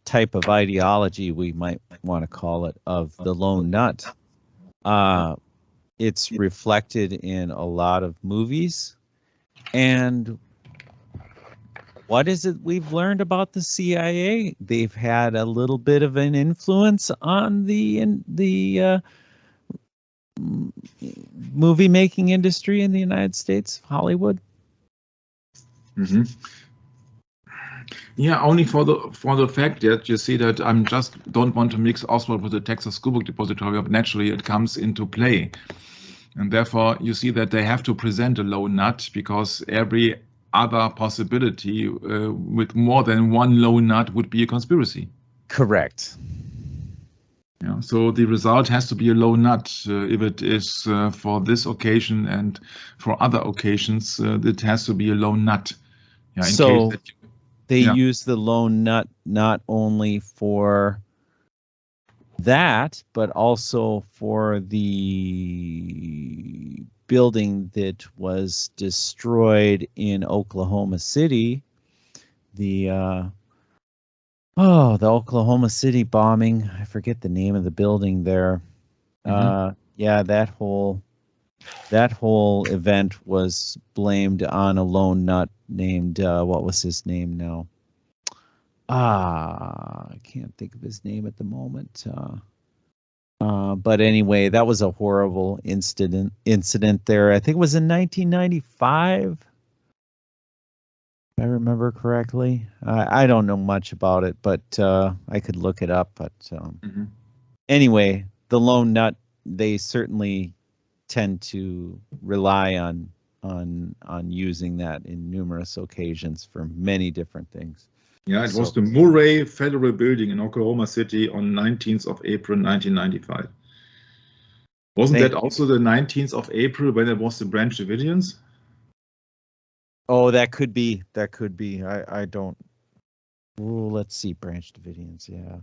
type of ideology, we might want to call it, of the lone nut, it's reflected in a lot of movies. And what is it we've learned about the CIA? They've had a little bit of an influence on the movie making industry in the United States, Hollywood. Yeah, only for the fact that you see that I'm just don't want to mix Oswald with the Texas School Book Depository, but naturally it comes into play, and therefore you see that they have to present a lone nut because every other possibility with more than one lone nut would be a conspiracy. Correct. So the result has to be a lone nut. If it is for this occasion and for other occasions, it has to be a lone nut. So they use the lone nut not only for that, but also for the building that was destroyed in Oklahoma City, the Oklahoma City bombing. I forget the name of the building there. Yeah, that whole event was blamed on a lone nut named what was his name now? I can't think of his name at the moment. But anyway, that was a horrible incident there. I think it was in 1995. If I remember correctly. I don't know much about it, but I could look it up. But anyway, the lone nut, they certainly tend to rely on using that in numerous occasions for many different things. Yeah, it was the Murray Federal Building in Oklahoma City on 19th of April 1995. Wasn't that also the 19th of April when it was the Branch Davidians? Oh, that could be. That could be. I don't. Oh, let's see. Branch Davidians, yeah.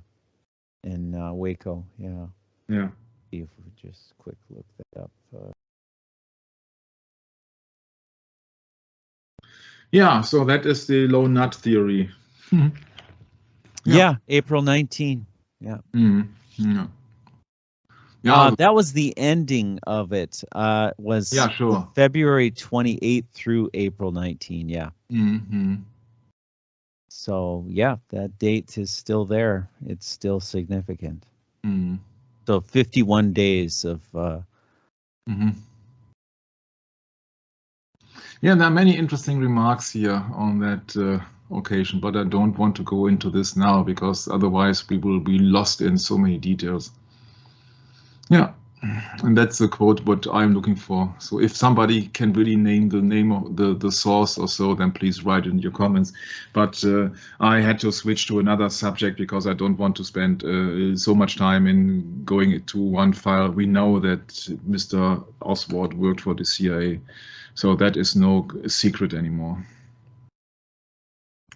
In Waco, yeah. Yeah. See if we just quick look that up. Yeah, so that is the lone nut theory. Yeah, April 19. Yeah. Yeah. That was the ending of it. Was sure. February 28th through April 19. Yeah. So yeah, that date is still there. It's still significant. So 51 days of. Yeah, there are many interesting remarks here on that occasion, but I don't want to go into this now because otherwise we will be lost in so many details. Yeah. And that's the quote what I'm looking for. So if somebody can really name the name of the source or so, then please write it in your comments. But I had to switch to another subject because I don't want to spend so much time in going to one file. We know that Mr. Oswald worked for the CIA, so that is no secret anymore.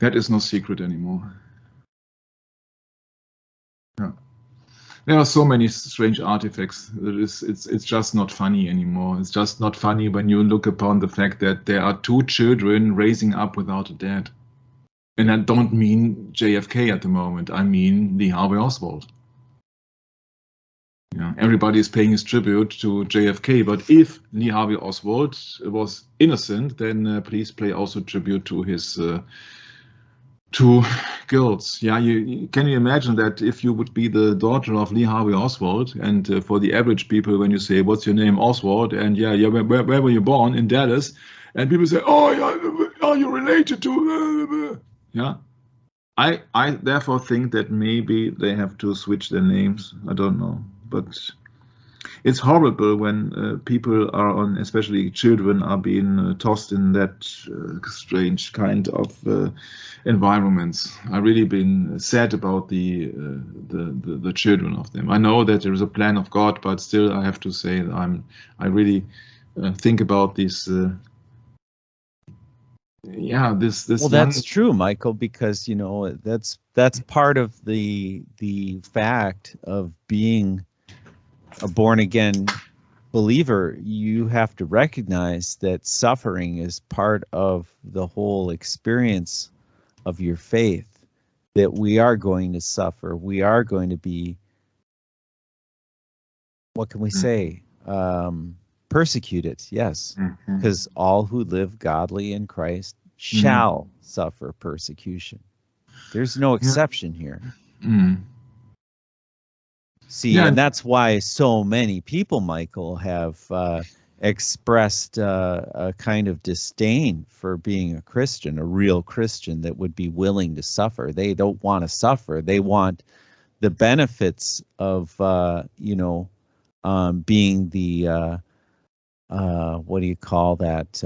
That is no secret anymore. Yeah. There are so many strange artifacts. It's just not funny anymore. It's just not funny when you look upon the fact that there are 2 children raising up without a dad. And I don't mean JFK at the moment. I mean Lee Harvey Oswald. Yeah, everybody is paying his tribute to JFK, but if Lee Harvey Oswald was innocent, then please pay also tribute to his 2 girls. Yeah, can you imagine that if you would be the daughter of Lee Harvey Oswald, and for the average people, when you say, "What's your name?" Oswald, and yeah, where were you born? In Dallas, and people say, "Oh, yeah, are you related to?" Yeah, I therefore think that maybe they have to switch their names. I don't know, but it's horrible when people are on, especially children, are being tossed in that strange kind of environments. I've really been sad about the children of them. I know that there is a plan of God, but still, I have to say I really think about this. Yeah, this. Well, that's true, Michael, because you know that's part of the fact of being a born-again believer. You have to recognize that suffering is part of the whole experience of your faith, that we are going to suffer. We are going to be, what can we say? Persecuted, yes, because all who live godly in Christ shall suffer persecution. There's no exception here. See, and that's why so many people, Michael, have expressed a kind of disdain for being a Christian, a real Christian that would be willing to suffer. They don't want to suffer. They want the benefits of, being the, what do you call that?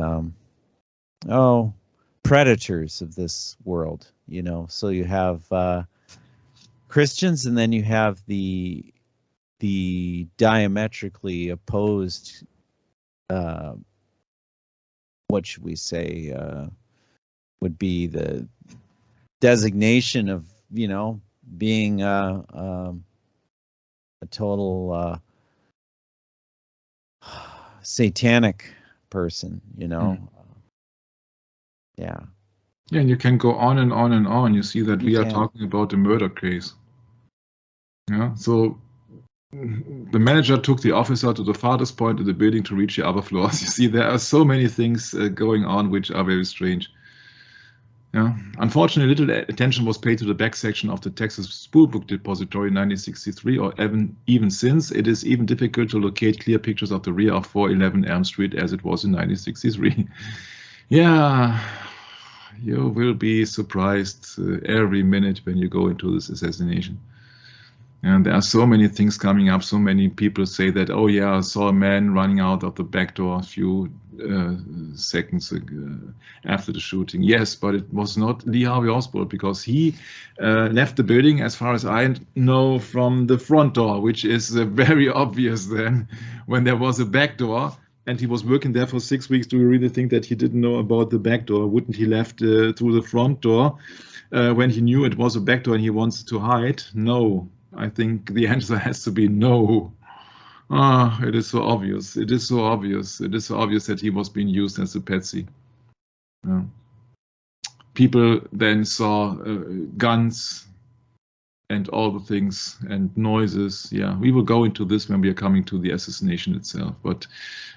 Predators of this world, you know. So you have Christians, and then you have the diametrically opposed, what should we say, would be the designation of, you know, being a total satanic person, you know. Yeah, and you can go on and on and on. You see that we are talking about a murder case. Yeah, so the manager took the officer to the farthest point of the building to reach the other floors. You see, there are so many things going on which are very strange. Yeah. Unfortunately, little attention was paid to the back section of the Texas School Book Depository in 1963, or even since. It is even difficult to locate clear pictures of the rear of 411 Elm Street as it was in 1963. Yeah, you will be surprised every minute when you go into this assassination. And there are so many things coming up. So many people say that, oh yeah, I saw a man running out of the back door a few seconds after the shooting. Yes, but it was not Lee Harvey Oswald, because he left the building, as far as I know, from the front door, which is very obvious then when there was a back door. And he was working there for 6 weeks. Do you really think that he didn't know about the back door? Wouldn't he left through the front door when he knew it was a back door and he wants to hide? No. I think the answer has to be no. It is so obvious. It is so obvious. It is so obvious that he was being used as a patsy. People then saw guns and all the things and noises. Yeah, we will go into this when we are coming to the assassination itself. But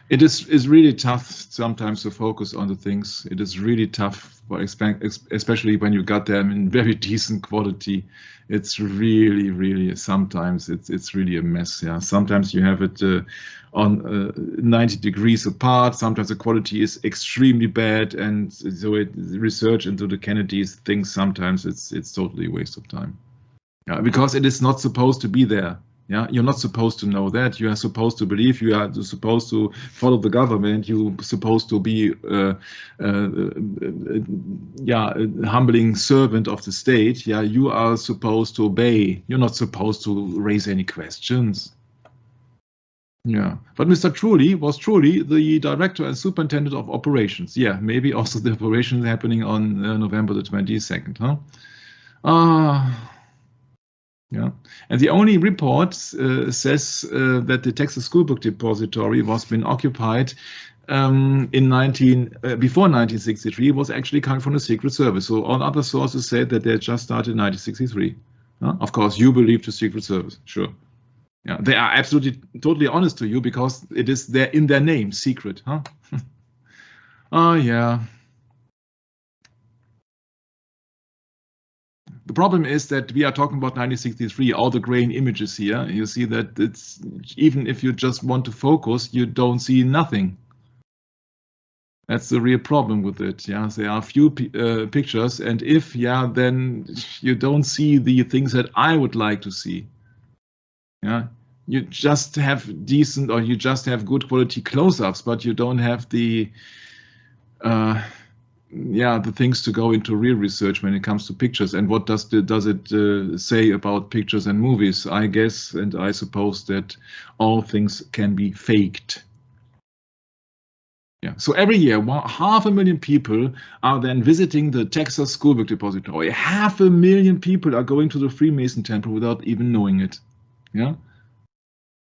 it is really tough sometimes to focus on the things. It is really tough, especially when you got them in very decent quality. It's really sometimes it's really a mess. Yeah, sometimes you have it on 90 degrees apart. Sometimes the quality is extremely bad, and so research into the Kennedys things, sometimes it's totally a waste of time. Yeah, because it is not supposed to be there. Yeah, you're not supposed to know that. You are supposed to believe. You are supposed to follow the government. You're supposed to be, a humbling servant of the state. Yeah, you are supposed to obey. You're not supposed to raise any questions. Yeah, but Mr. Truly was truly the director and superintendent of operations. Yeah, maybe also the operation happening on November the 22nd. Huh? Yeah, and the only report says that the Texas School Book Depository was been occupied before 1963. Was actually coming from the Secret Service. So all other sources said that they just started in 1963. Of course, you believe the Secret Service, sure. Yeah, they are absolutely totally honest to you because it is there in their name, secret, huh? Oh yeah. The problem is that we are talking about 1963, all the grain images here. You see that it's, even if you just want to focus, you don't see nothing. That's the real problem with it. Yeah, there are few pictures, and if, yeah, then you don't see the things that I would like to see. Yeah, you just have decent, or you just have good quality close-ups, but you don't have the the things to go into real research when it comes to pictures. And what does it say about pictures and movies? I guess, and I suppose that all things can be faked. Yeah. So every year, 500,000 people are then visiting the Texas School Book Depository. 500,000 people are going to the Freemason Temple without even knowing it. Yeah.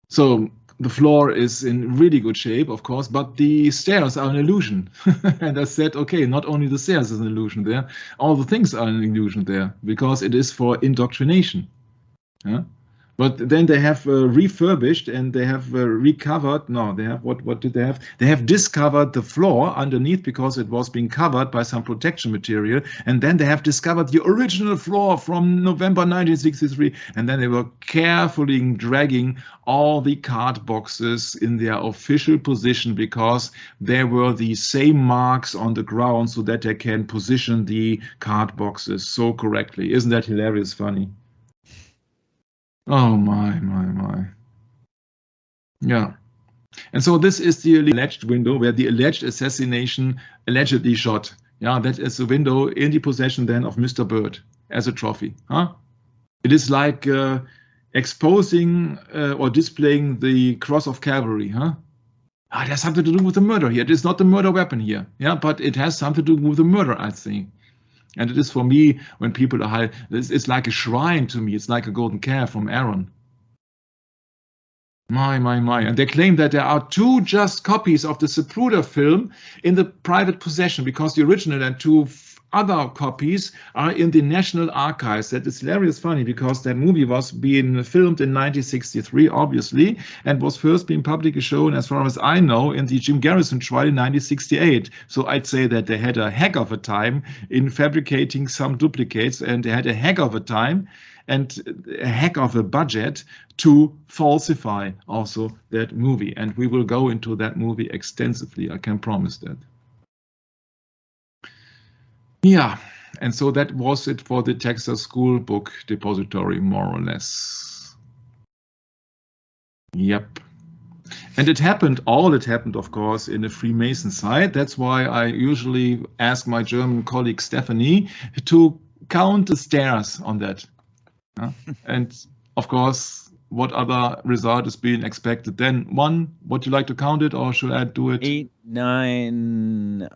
So the floor is in really good shape, of course, but the stairs are an illusion. And I said, okay, not only the stairs is an illusion there, all the things are an illusion there, because it is for indoctrination. Yeah? But then they have refurbished and they have recovered. No, they have, what did they have? They have discovered the floor underneath because it was being covered by some protection material. And then they have discovered the original floor from November 1963. And then they were carefully dragging all the card boxes in their official position because there were the same marks on the ground so that they can position the card boxes so correctly. Isn't that hilarious funny? Oh my. Yeah. And so this is the alleged window where the alleged assassination allegedly shot. Yeah, that is the window in the possession then of Mr. Byrd as a trophy. Huh? It is like exposing or displaying the cross of Calvary. Huh? It has something to do with the murder here. It is not the murder weapon here. Yeah, but it has something to do with the murder, I think. And it is for me, when people are high, it's like a shrine to me. It's like a golden calf from Aaron. My. And they claim that there are 2 just copies of the Zapruder film in the private possession because the original and 2 other copies are in the National Archives. That is hilarious funny because that movie was being filmed in 1963, obviously, and was first being publicly shown, as far as I know, in the Jim Garrison trial in 1968. So I'd say that they had a heck of a time in fabricating some duplicates, and they had a heck of a time and a heck of a budget to falsify also that movie. And we will go into that movie extensively, I can promise that. Yeah, and so that was it for the Texas School Book Depository, more or less. Yep. And it happened, of course, in the Freemason side. That's why I usually ask my German colleague Stephanie to count the stairs on that. And of course, what other result is being expected? Then 1, would you like to count it, or should I do it? 8, 9,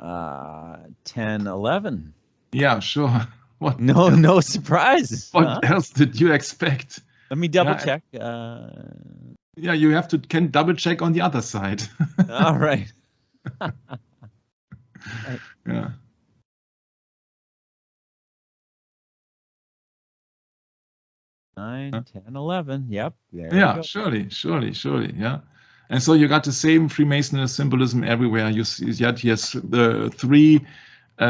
10, 11. Yeah, sure. What? No surprises. What else did you expect? Let me double check. Yeah, you can double check on the other side. All right. Yeah. Nine, 10, 11. Yep. There Yeah, we go. surely. Yeah. And so you got the same Freemasonry symbolism everywhere. You see that yes, the 3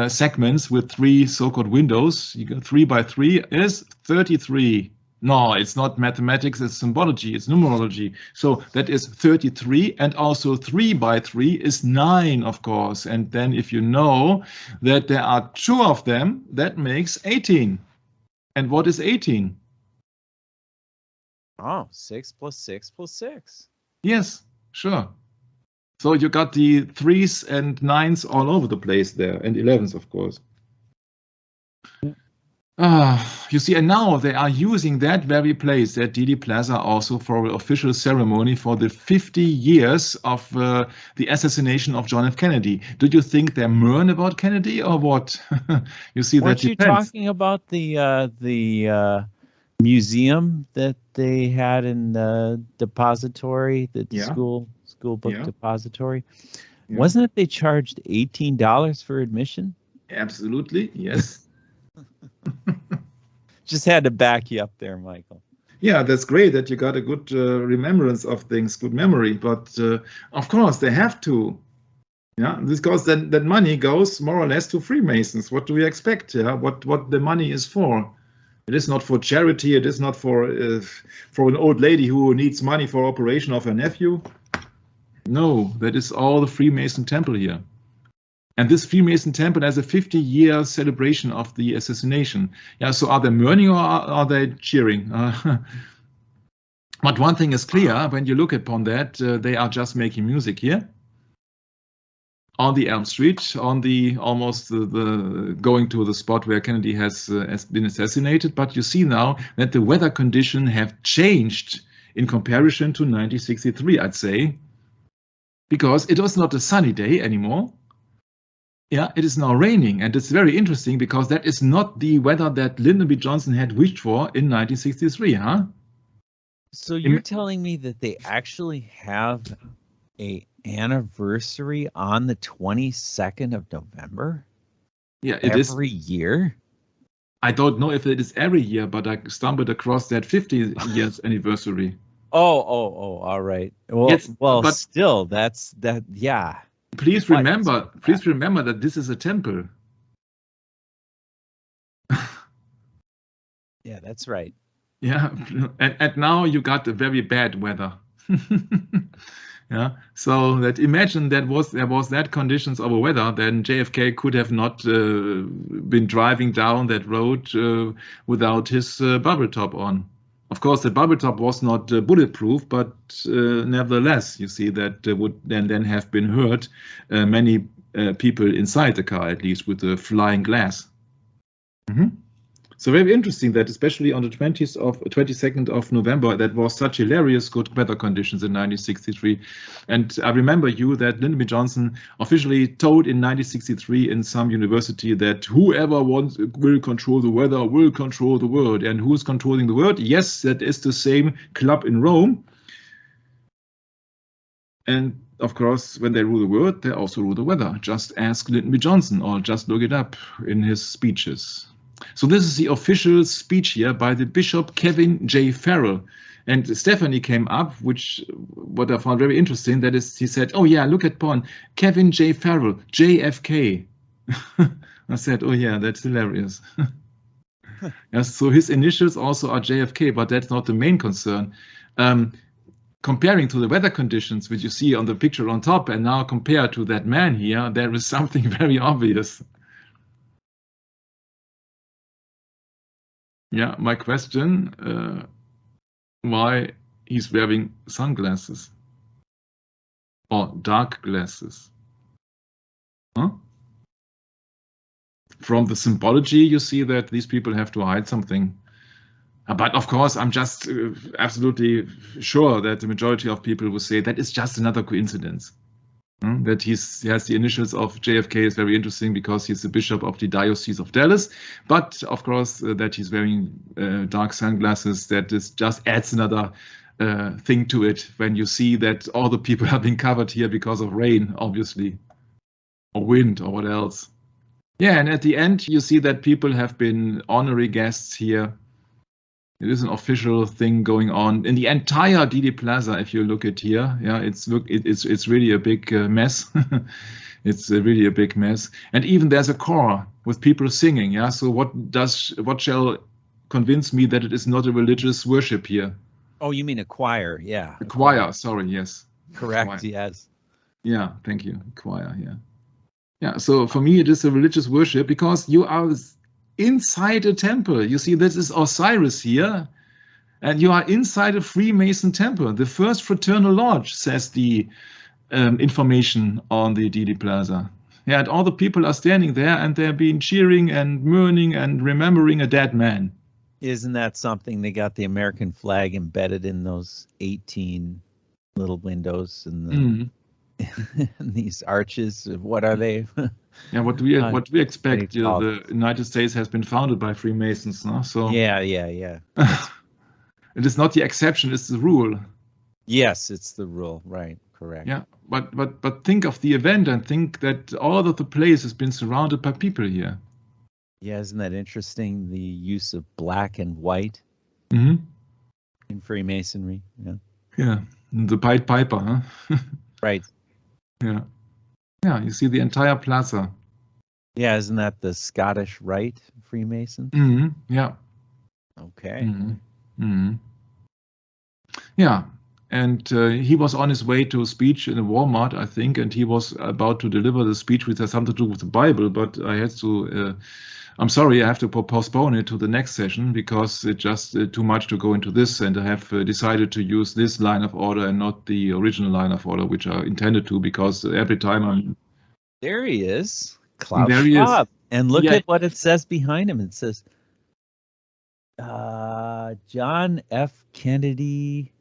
segments with 3 so-called windows. You got 3 by 3 is 33. No, it's not mathematics, it's symbology, it's numerology. So that is 33, and also 3 by 3 is 9, of course. And then if you know that there are 2 of them, that makes 18. And what is 18? Oh, 6 + 6 + 6. Yes, sure. So you got the 3s and 9s all over the place there, and 11s, of course. You see, and now they are using that very place, that Dealey Plaza, also for an official ceremony for the 50 years of the assassination of John F. Kennedy. Do you think they learn about Kennedy or what? You see, Weren't that you depends. talking about the museum that they had in the depository, the school book depository? Yeah. Wasn't it they charged $18 for admission? Absolutely, yes. Just had to back you up there, Michael. Yeah, that's great that you got a good remembrance of things, good memory. But of course, they have to. Yeah, because that money goes more or less to Freemasons. What do we expect? Yeah, what the money is for? It is not for charity. It is not for an old lady who needs money for operation of her nephew. No, that is all the Freemason temple here. And this Freemason temple has a 50-year celebration of the assassination. Yeah, so are they mourning or are they cheering? But one thing is clear, when you look upon that, they are just making music here on the Elm Street, on the almost the going to the spot where Kennedy has been assassinated. But you see now that the weather conditions have changed in comparison to 1963, I'd say, because it was not a sunny day anymore. Yeah, it is now raining, and it's very interesting because that is not the weather that Lyndon B. Johnson had wished for in 1963, huh? So you're telling me that they actually have an anniversary on the 22nd of November? Yeah, it is every year. I don't know if it is every year, but I stumbled across that 50 years anniversary. Oh, all right. Well, yes, but still, yeah. Please remember that this is a temple. Yeah, that's right. Yeah, and now you got the very bad weather. Yeah, so that imagine there was that conditions of weather, then JFK could have not been driving down that road without his bubble top on. Of course, the bubble top was not bulletproof, but nevertheless, you see that would then have been hurt many people inside the car, at least with the flying glass. Mm-hmm. So very interesting that especially on the 22nd of November, that was such hilarious good weather conditions in 1963. And I remember that Lyndon B. Johnson officially told in 1963 in some university that whoever will control the weather will control the world. And who's controlling the world? Yes, that is the same club in Rome. And of course, when they rule the world, they also rule the weather. Just ask Lyndon B. Johnson or just look it up in his speeches. So this is the official speech here by the Bishop Kevin J. Farrell. And Stephanie came up, what I found very interesting, that is, he said, oh yeah, look at Pon, Kevin J. Farrell, JFK. I said, oh yeah, that's hilarious. Yes, so his initials also are JFK, but that's not the main concern. Comparing to the weather conditions, which you see on the picture on top, and now compared to that man here, there is something very obvious. Yeah, my question, why he's wearing sunglasses or dark glasses? Huh? From the symbology, you see that these people have to hide something. But of course, I'm just absolutely sure that the majority of people will say that is just another coincidence. That he has the initials of JFK is very interesting because he's the bishop of the Diocese of Dallas. But of course, that he's wearing dark sunglasses, that just adds another thing to it when you see that all the people have been covered here because of rain, obviously, or wind, or what else. Yeah, and at the end, you see that people have been honorary guests here. It is an official thing going on in the entire Dealey Plaza. If you look at here, yeah, it's really a big mess. It's really a big mess, and even there's a choir with people singing. Yeah, so what shall convince me that it is not a religious worship here? Oh, you mean a choir? Yeah, a choir. Sorry, yes. Correct. Choir. Yes. Yeah, thank you. Choir. Yeah. Yeah. So for me, it is a religious worship because you are inside a temple. You see, this is Osiris here. And you are inside a Freemason temple. The first fraternal lodge, says the information on the Dealey Plaza. Yeah, and all the people are standing there and they're being cheering and mourning and remembering a dead man. Isn't that something? They got the American flag embedded in those 18 little windows and the, and these arches. What are they? Yeah, what we expect. The United States has been founded by Freemasons, no? So yeah. It is not the exception; it's the rule. Yes, it's the rule. Right. Correct. Yeah, but think of the event and think that all of the place has been surrounded by people here. Yeah, isn't that interesting? The use of black and white in Freemasonry. Yeah. Yeah, the Pied Piper, huh? Right. Yeah. Yeah, you see the entire plaza. Yeah, isn't that the Scottish Rite Freemason? Yeah. Okay. Yeah, and he was on his way to a speech in a Walmart, I think, and he was about to deliver the speech, which has something to do with the Bible, but I had to, I'm sorry, I have to postpone it to the next session because it's just too much to go into this, and I have decided to use this line of order and not the original line of order, which I intended to, because every time I'm... There he is, Klaus there he Schwab. Is. And look at what it says behind him. It says, John F. Kennedy,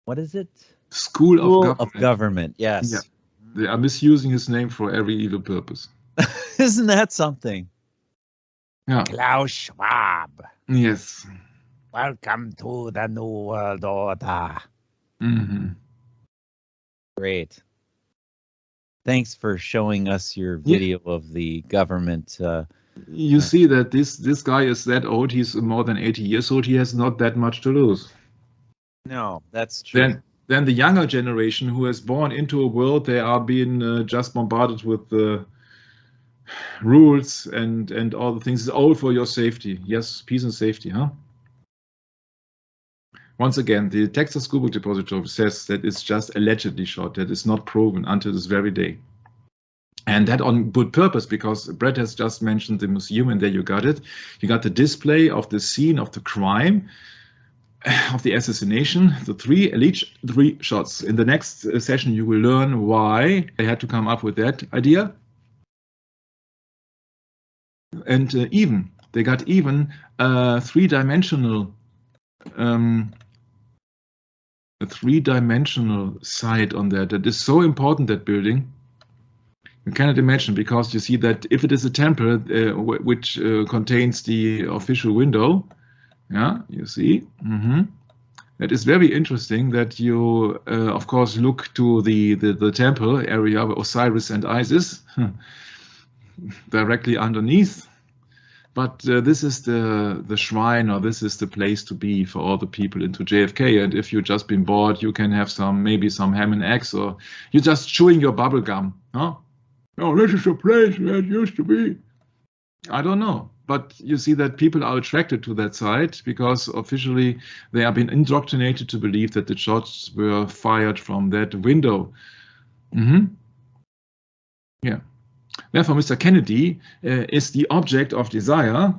what is it? School of Government. Yes. Yeah. They are misusing his name for every evil purpose. Isn't that something? Yeah. Klaus Schwab. Yes. Welcome to the New World Order. Great. Thanks for showing us your video of the government. You see that this guy is that old. He's more than 80 years old. He has not that much to lose. No, that's true. Then the younger generation who is born into a world, they are being just bombarded with the rules and all the things. It's all for your safety. Yes, peace and safety, huh? Once again, the Texas School Book Depository says that it's just allegedly shot, that it's not proven until this very day. And that on good purpose, because Brett has just mentioned the museum, and there you got it. You got the display of the scene of the crime, of the assassination, the three shots. In the next session, you will learn why they had to come up with that idea. And they got even a three-dimensional site on that. That is so important, that building. You cannot imagine, because you see that if it is a temple which contains the official window, yeah, you see, that is very interesting. That you, of course, look to the temple area of Osiris and Isis directly underneath. But this is the shrine, or this is the place to be for all the people into JFK. And if you've just been bored, you can have maybe some ham and eggs, or you're just chewing your bubble gum. Huh? Oh, this is a place where it used to be. I don't know. But you see that people are attracted to that site because officially they have been indoctrinated to believe that the shots were fired from that window. Yeah. Therefore, Mr. Kennedy is the object of desire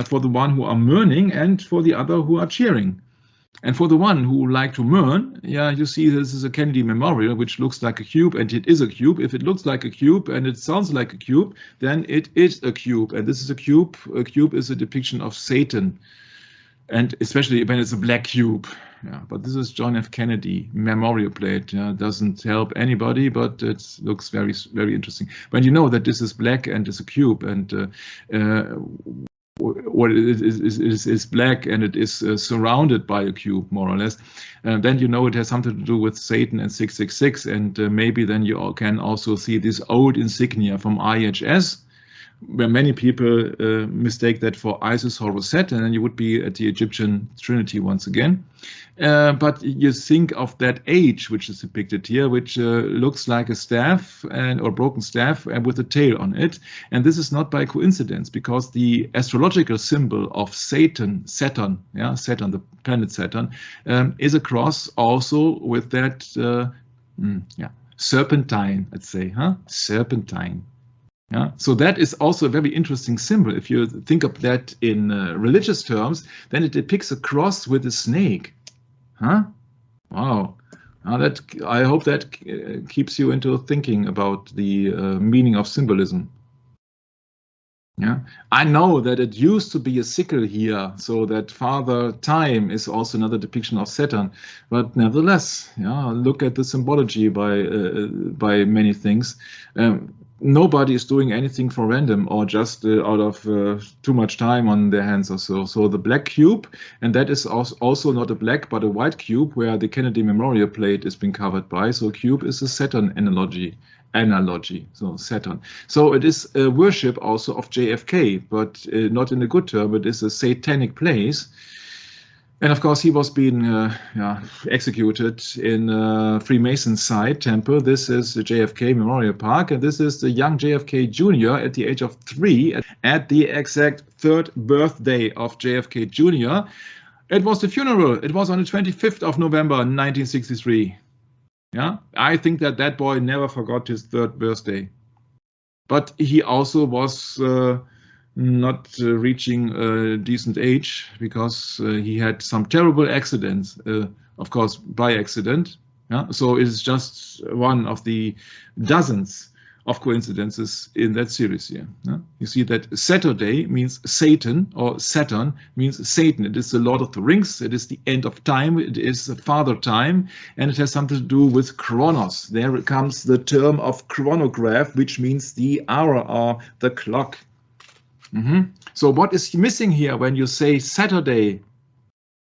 for the one who are mourning and for the other who are cheering. And for the one who like to mourn, yeah, you see this is a Kennedy Memorial, which looks like a cube, and it is a cube. If it looks like a cube and it sounds like a cube, then it is a cube. And this is a cube. A cube is a depiction of Satan, and especially when it's a black cube. Yeah, but this is John F. Kennedy Memorial plate. Yeah, doesn't help anybody, but it looks very, very interesting. When you know that this is black and it's a cube, and what it is black and it is surrounded by a cube, more or less, then you know it has something to do with Satan and 666, and maybe then you can also see this old insignia from IHS, where many people mistake that for Isis Horus Set, and then you would be at the Egyptian Trinity once again. But you think of that age which is depicted here, which looks like a staff or broken staff with a tail on it. And this is not by coincidence, because the astrological symbol of Saturn, the planet Saturn, is a cross also with that serpentine, let's say, serpentine. Yeah, so that is also a very interesting symbol. If you think of that in religious terms, then it depicts a cross with a snake. Huh? Wow. That I hope that keeps you into thinking about the meaning of symbolism. Yeah, I know that it used to be a sickle here, so that Father Time is also another depiction of Saturn. But nevertheless, yeah, look at the symbology by many things. Nobody is doing anything for random or just out of too much time on their hands or so. So the black cube, and that is also not a black but a white cube, where the Kennedy Memorial plate is being covered by. So cube is a Saturn analogy, so Saturn. So it is a worship also of JFK, but not in a good term. It is a satanic place. And of course, he was being executed in Freemason side temple. This is the JFK Memorial Park, and this is the young JFK Jr. at the age of 3, at the exact 3rd birthday of JFK Jr. It was the funeral. It was on the 25th of November, 1963. Yeah, I think that boy never forgot his 3rd birthday. But he also was not reaching a decent age, because he had some terrible accidents, of course, by accident. Yeah? So it is just one of the dozens of coincidences in that series here. Yeah? You see that Saturday means Satan, or Saturn means Satan. It is the Lord of the Rings. It is the end of time. It is Father Time, and it has something to do with chronos. There comes the term of chronograph, which means the hour or the clock. So what is missing here when you say Saturday?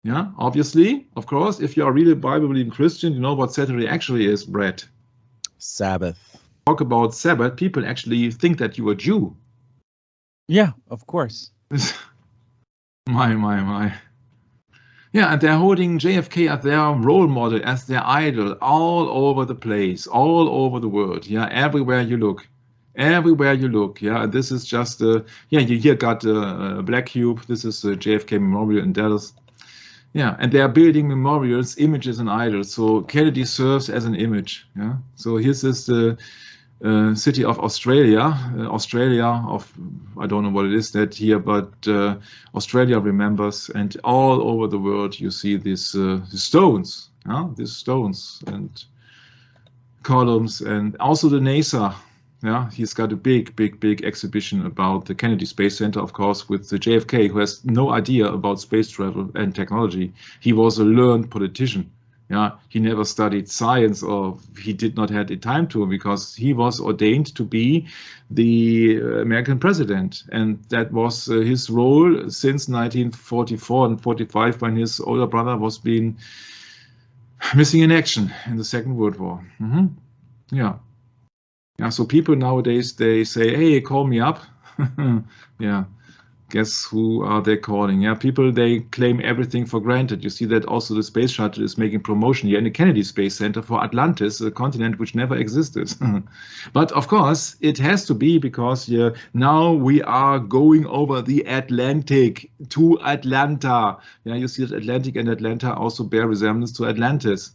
Yeah, obviously, of course, if you are really a Bible-believing Christian, you know what Saturday actually is, Brett. Sabbath. Talk about Sabbath, people actually think that you are Jew. Yeah, of course. My. Yeah, and they're holding JFK as their role model, as their idol, all over the place, all over the world. Yeah, everywhere you look. Everywhere you look, yeah, this is just you here got a black cube. This is the JFK Memorial in Dallas. Yeah, and they are building memorials, images, and idols. So Kennedy serves as an image. Yeah, so here's this city of Australia, I don't know what it is that here, but Australia remembers, and all over the world you see these stones, these stones and columns, and also the NASA. Yeah, he's got a big exhibition about the Kennedy Space Center, of course, with the JFK, who has no idea about space travel and technology. He was a learned politician. Yeah, he never studied science, or he did not have the time to, because he was ordained to be the American president. And that was his role since 1944 and 45, when his older brother was being missing in action in the Second World War. Yeah. Yeah, so people nowadays, they say, hey, call me up. Yeah, guess who are they calling? Yeah, people, they claim everything for granted. You see that also the space shuttle is making promotion here in the Kennedy Space Center for Atlantis, a continent which never existed. But of course, it has to be, because now we are going over the Atlantic to Atlanta. Yeah, you see that Atlantic and Atlanta also bear resemblance to Atlantis,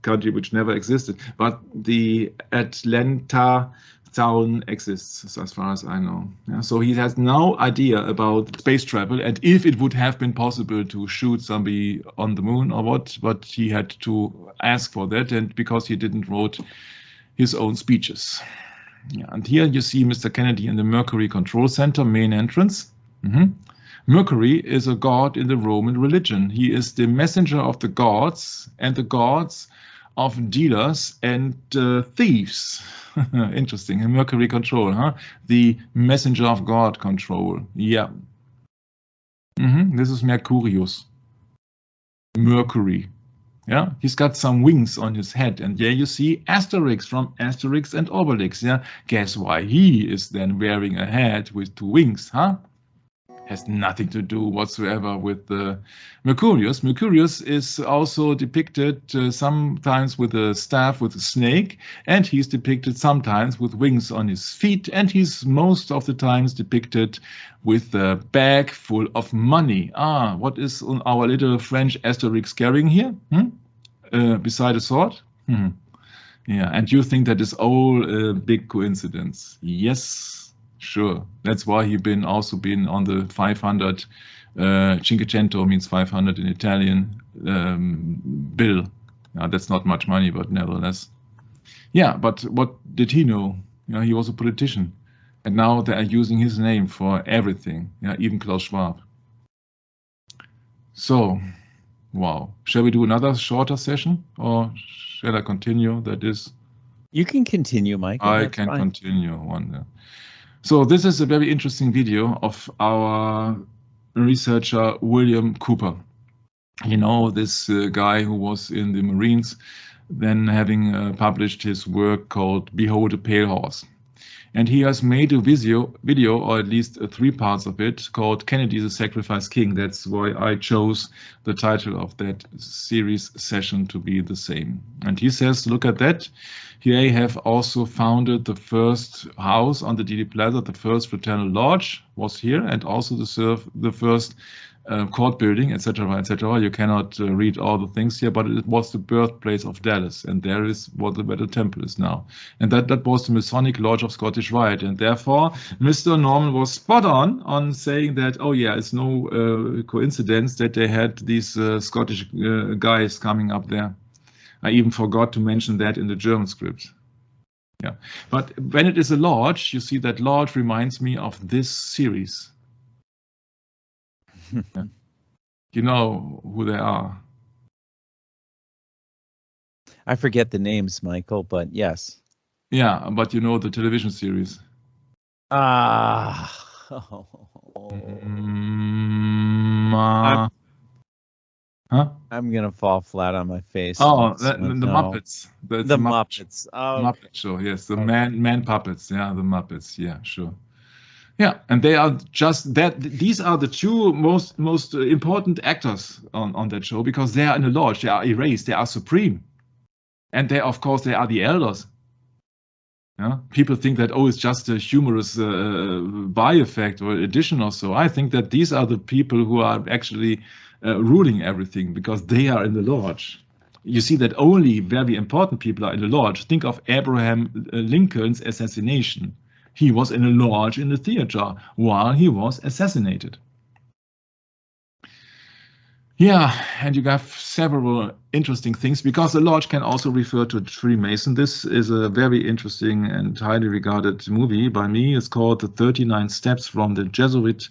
country which never existed, but the Atlanta town exists, as far as I know. Yeah, so he has no idea about space travel, and if it would have been possible to shoot somebody on the moon or what, but he had to ask for that, and because he didn't wrote his own speeches. Yeah, and here you see Mr. Kennedy in the Mercury Control Center, main entrance. Mercury is a god in the Roman religion. He is the messenger of the gods, and the gods of dealers and thieves. Interesting. Mercury control, huh? The messenger of God control. Yeah. This is Mercurius. Mercury. Yeah, he's got some wings on his head, and there you see Asterix from Asterix and Obelix. Yeah, guess why he is then wearing a hat with 2 wings, huh? Has nothing to do whatsoever with Mercurius. Mercurius is also depicted sometimes with a staff with a snake, and he's depicted sometimes with wings on his feet, and he's most of the times depicted with a bag full of money. What is our little French Asterix carrying here? Beside a sword? Yeah, and you think that is all a big coincidence? Yes, sure. That's why he also been on the 500. Cinquecento means 500 in Italian. Bill. That's not much money, but nevertheless. Yeah, but what did he know? He was a politician, and now they are using his name for everything. Yeah, even Klaus Schwab. So, wow. Shall we do another shorter session, or shall I continue? That is. You can continue, Mike. I can continue one. So this is a very interesting video of our researcher William Cooper. You know, this guy who was in the Marines, then having published his work called Behold a Pale Horse. And he has made a video, or at least 3 parts of it, called Kennedy the Sacrifice King. That's why I chose the title of that series session to be the same. And he says, look at that. They have also founded the first house on the Dealey Plaza. The first fraternal lodge was here, and also the first court building, etc., etc. You cannot read all the things here, but it was the birthplace of Dallas, and there is where the temple is now. And that was the Masonic Lodge of Scottish Rite, and therefore Mr. Norman was spot on saying that, oh yeah, it's no coincidence that they had these Scottish guys coming up there. I even forgot to mention that in the German script. Yeah, but when it is a lodge, you see that lodge reminds me of this series. Yeah. You know who they are. I forget the names, Michael, but yes. Yeah, but you know the television series. I'm gonna fall flat on my face. Oh, the Muppets. The Muppets. Oh, Muppet Show. Yes, the man puppets. Yeah, the Muppets. Yeah, sure. Yeah, and they are just that. These are the 2 most important actors on that show, because they are in a lodge. They are erased. They are supreme, and of course they are the elders. Yeah, people think that, oh, it's just a humorous by effect or addition or so. I think that these are the people who are actually ruling everything, because they are in the lodge. You see that only very important people are in the lodge. Think of Abraham Lincoln's assassination. He was in a lodge in the theater while he was assassinated. Yeah, and you have several interesting things, because the lodge can also refer to Freemason. This is a very interesting and highly regarded movie by me. It's called The 39 Steps from the Jesuit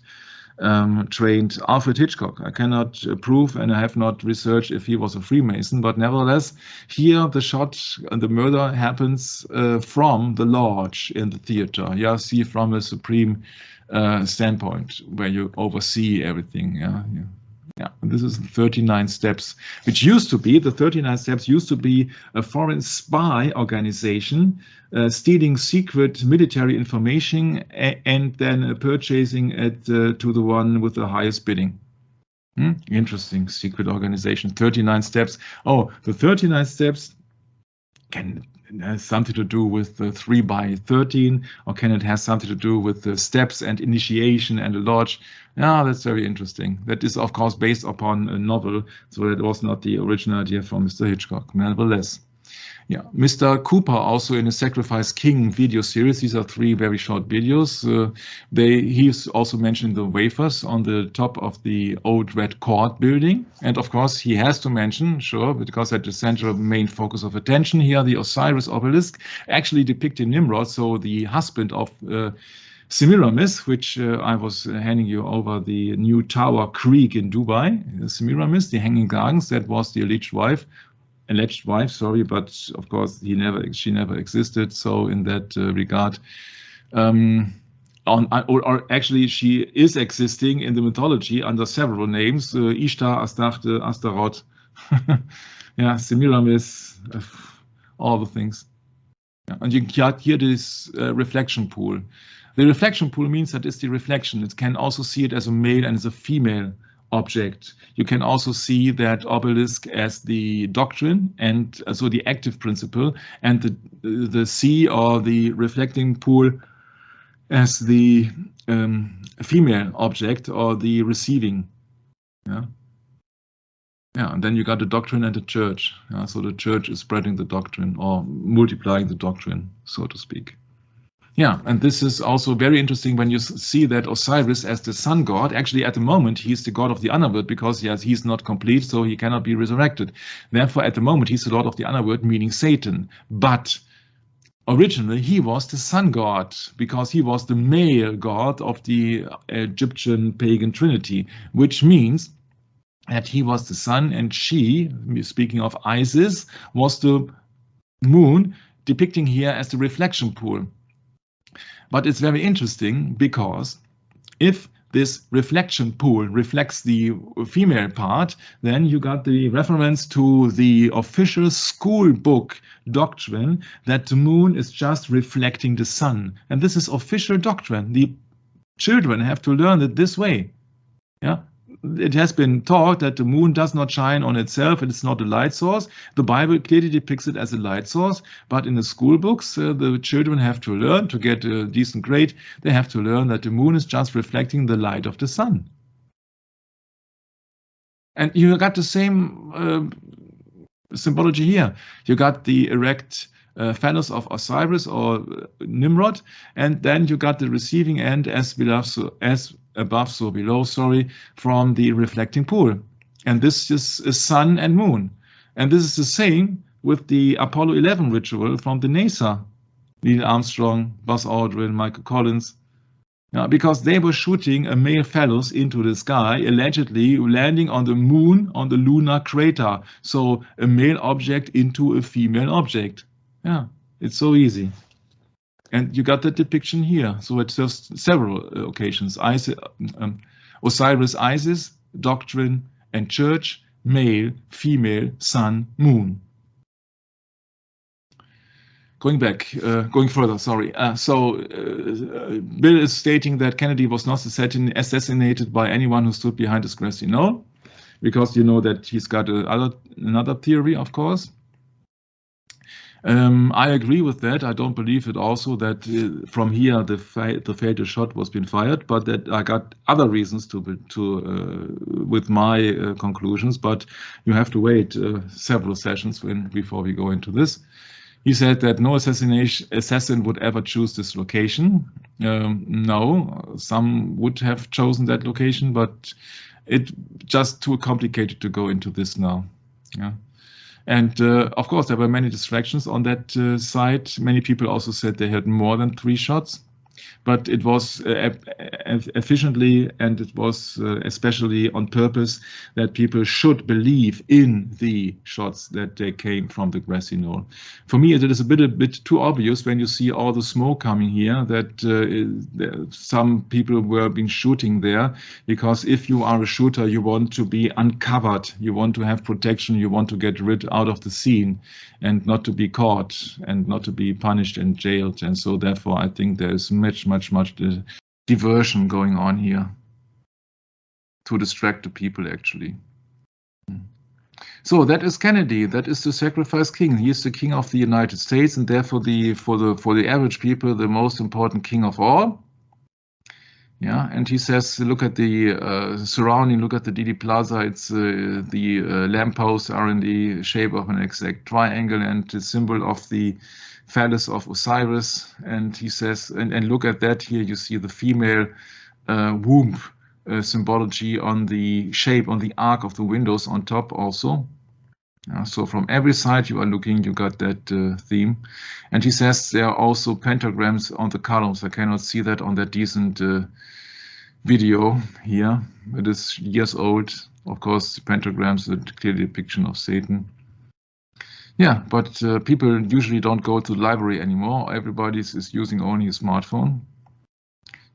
trained Alfred Hitchcock. I cannot prove, and I have not researched if he was a Freemason, but nevertheless, here the shot and the murder happens from the lodge in the theater. Yeah, see, from a supreme standpoint where you oversee everything. Yeah, and this is the 39 Steps, which used to be, the 39 Steps used to be a foreign spy organization stealing secret military information and then purchasing it to the one with the highest bidding. Interesting, secret organization, 39 Steps. Oh, the 39 Steps has something to do with the 3 by 13, or can it have something to do with the steps and initiation and the lodge? Yeah, that's very interesting. That is, of course, based upon a novel, so that was not the original idea from Mr. Hitchcock, nevertheless. Yeah, Mr. Cooper also in a Sacrifice King video series. These are 3 very short videos. He's also mentioning the wafers on the top of the old red court building. And of course, he has to mention, sure, because that's the central main focus of attention here, the Osiris obelisk, actually depicting Nimrod, so the husband of Semiramis, which I was handing you over the new Tower Creek in Dubai. Semiramis, the Hanging Gardens, that was the alleged wife, but of course she never existed. So in that regard, or actually she is existing in the mythology under several names: Ishtar, Astarte, Astaroth, yeah, Semiramis, all the things. Yeah. And you got here this reflection pool. The reflection pool means that it's the reflection. It can also see it as a male and as a female object. You can also see that obelisk as the doctrine, and so the active principle, and the sea or the reflecting pool as the female object or the receiving. Yeah. Yeah, and then you got the doctrine and the church. So the church is spreading the doctrine or multiplying the doctrine, so to speak. Yeah, and this is also very interesting when you see that Osiris as the sun god, actually at the moment he's the god of the underworld because yes, he's not complete, so he cannot be resurrected. Therefore, at the moment he's the lord of the underworld, meaning Satan. But originally he was the sun god because he was the male god of the Egyptian pagan trinity, which means that he was the sun and she, speaking of Isis, was the moon, depicting here as the reflection pool. But it's very interesting because if this reflection pool reflects the female part, then you got the reference to the official school book doctrine that the moon is just reflecting the sun. And this is official doctrine. The children have to learn it this way. Yeah. It has been taught that the moon does not shine on itself and it's not a light source. The Bible clearly depicts it as a light source, but in the school books, the children have to learn to get a decent grade. They have to learn that the moon is just reflecting the light of the sun. And you got the same symbology here. You got the erect phallus of Osiris or Nimrod, and then you got the receiving end as above, so below, sorry, from the reflecting pool. And this is sun and moon. And this is the same with the Apollo 11 ritual from the NASA. Neil Armstrong, Buzz Aldrin, Michael Collins. Because they were shooting a male phallus into the sky, allegedly landing on the moon, on the lunar crater. So a male object into a female object. Yeah, it's so easy. And you got that depiction here. So it serves several occasions. Osiris, Isis, doctrine and church, male, female, sun, moon. Going further, sorry. Bill is stating that Kennedy was not assassinated by anyone who stood behind this grassy knoll, because you know that he's got another theory, of course. I agree with that. I don't believe it also that from here the fatal shot was being fired, but that I got other reasons with my conclusions. But you have to wait several sessions before we go into this. He said that no assassin would ever choose this location. No, some would have chosen that location, but it's just too complicated to go into this now. Yeah. And of course, there were many distractions on that site. Many people also said they had more than 3 shots, but it was efficiently, and it was especially on purpose that people should believe in the shots that they came from the grassy knoll. For me, it is a bit too obvious when you see all the smoke coming here that some people were being shooting there, because if you are a shooter, you want to be uncovered, you want to have protection, you want to get rid out of the scene and not to be caught and not to be punished and jailed. And so therefore, I think there is much diversion going on here to distract the people, actually. So that is Kennedy. That is the sacrifice king. He is the king of the United States, and therefore for the average people, the most important king of all. Yeah, and he says, look at the surrounding, look at the DD Plaza. It's the lampposts are in the shape of an exact triangle, and the symbol of the phallus of Osiris. And he says, and look at that here, you see the female womb symbology on the shape, on the arc of the windows on top also. So from every side you are looking, you got that theme. And he says there are also pentagrams on the columns. I cannot see that on that decent video here. It is years old. Of course, the pentagrams are a clear depiction of Satan. Yeah, but people usually don't go to the library anymore. Everybody is using only a smartphone.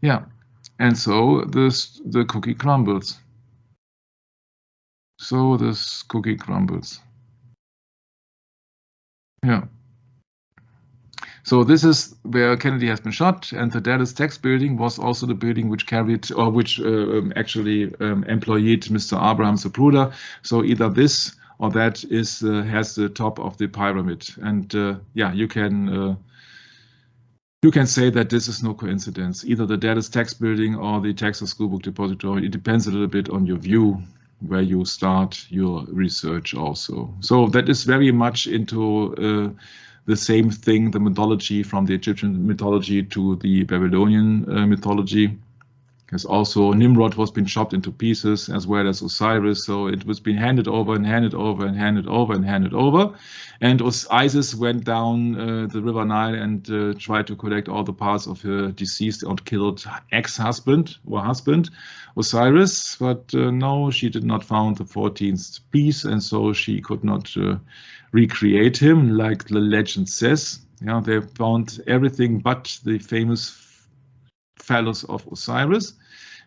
Yeah, and so the cookie crumbles. So this cookie crumbles. Yeah. So this is where Kennedy has been shot, and the Dallas Tax Building was also the building which carried, or which actually employed Mr. Abraham Zapruder. So either this or that is has the top of the pyramid, and yeah, you can say that this is no coincidence. Either the Dallas Tax Building or the Texas School Book Depository. It depends a little bit on your view. where you start your research also. So that is very much into the same thing, the mythology from the Egyptian mythology to the Babylonian mythology. Because also Nimrod was being chopped into pieces, as well as Osiris. So it was being handed over and handed over and handed over and handed over. And Isis went down the River Nile and tried to collect all the parts of her deceased or killed ex-husband or husband, Osiris. But no, she did not found the 14th piece, and so she could not recreate him, like the legend says. Yeah, they found everything but the famous Phallus of Osiris.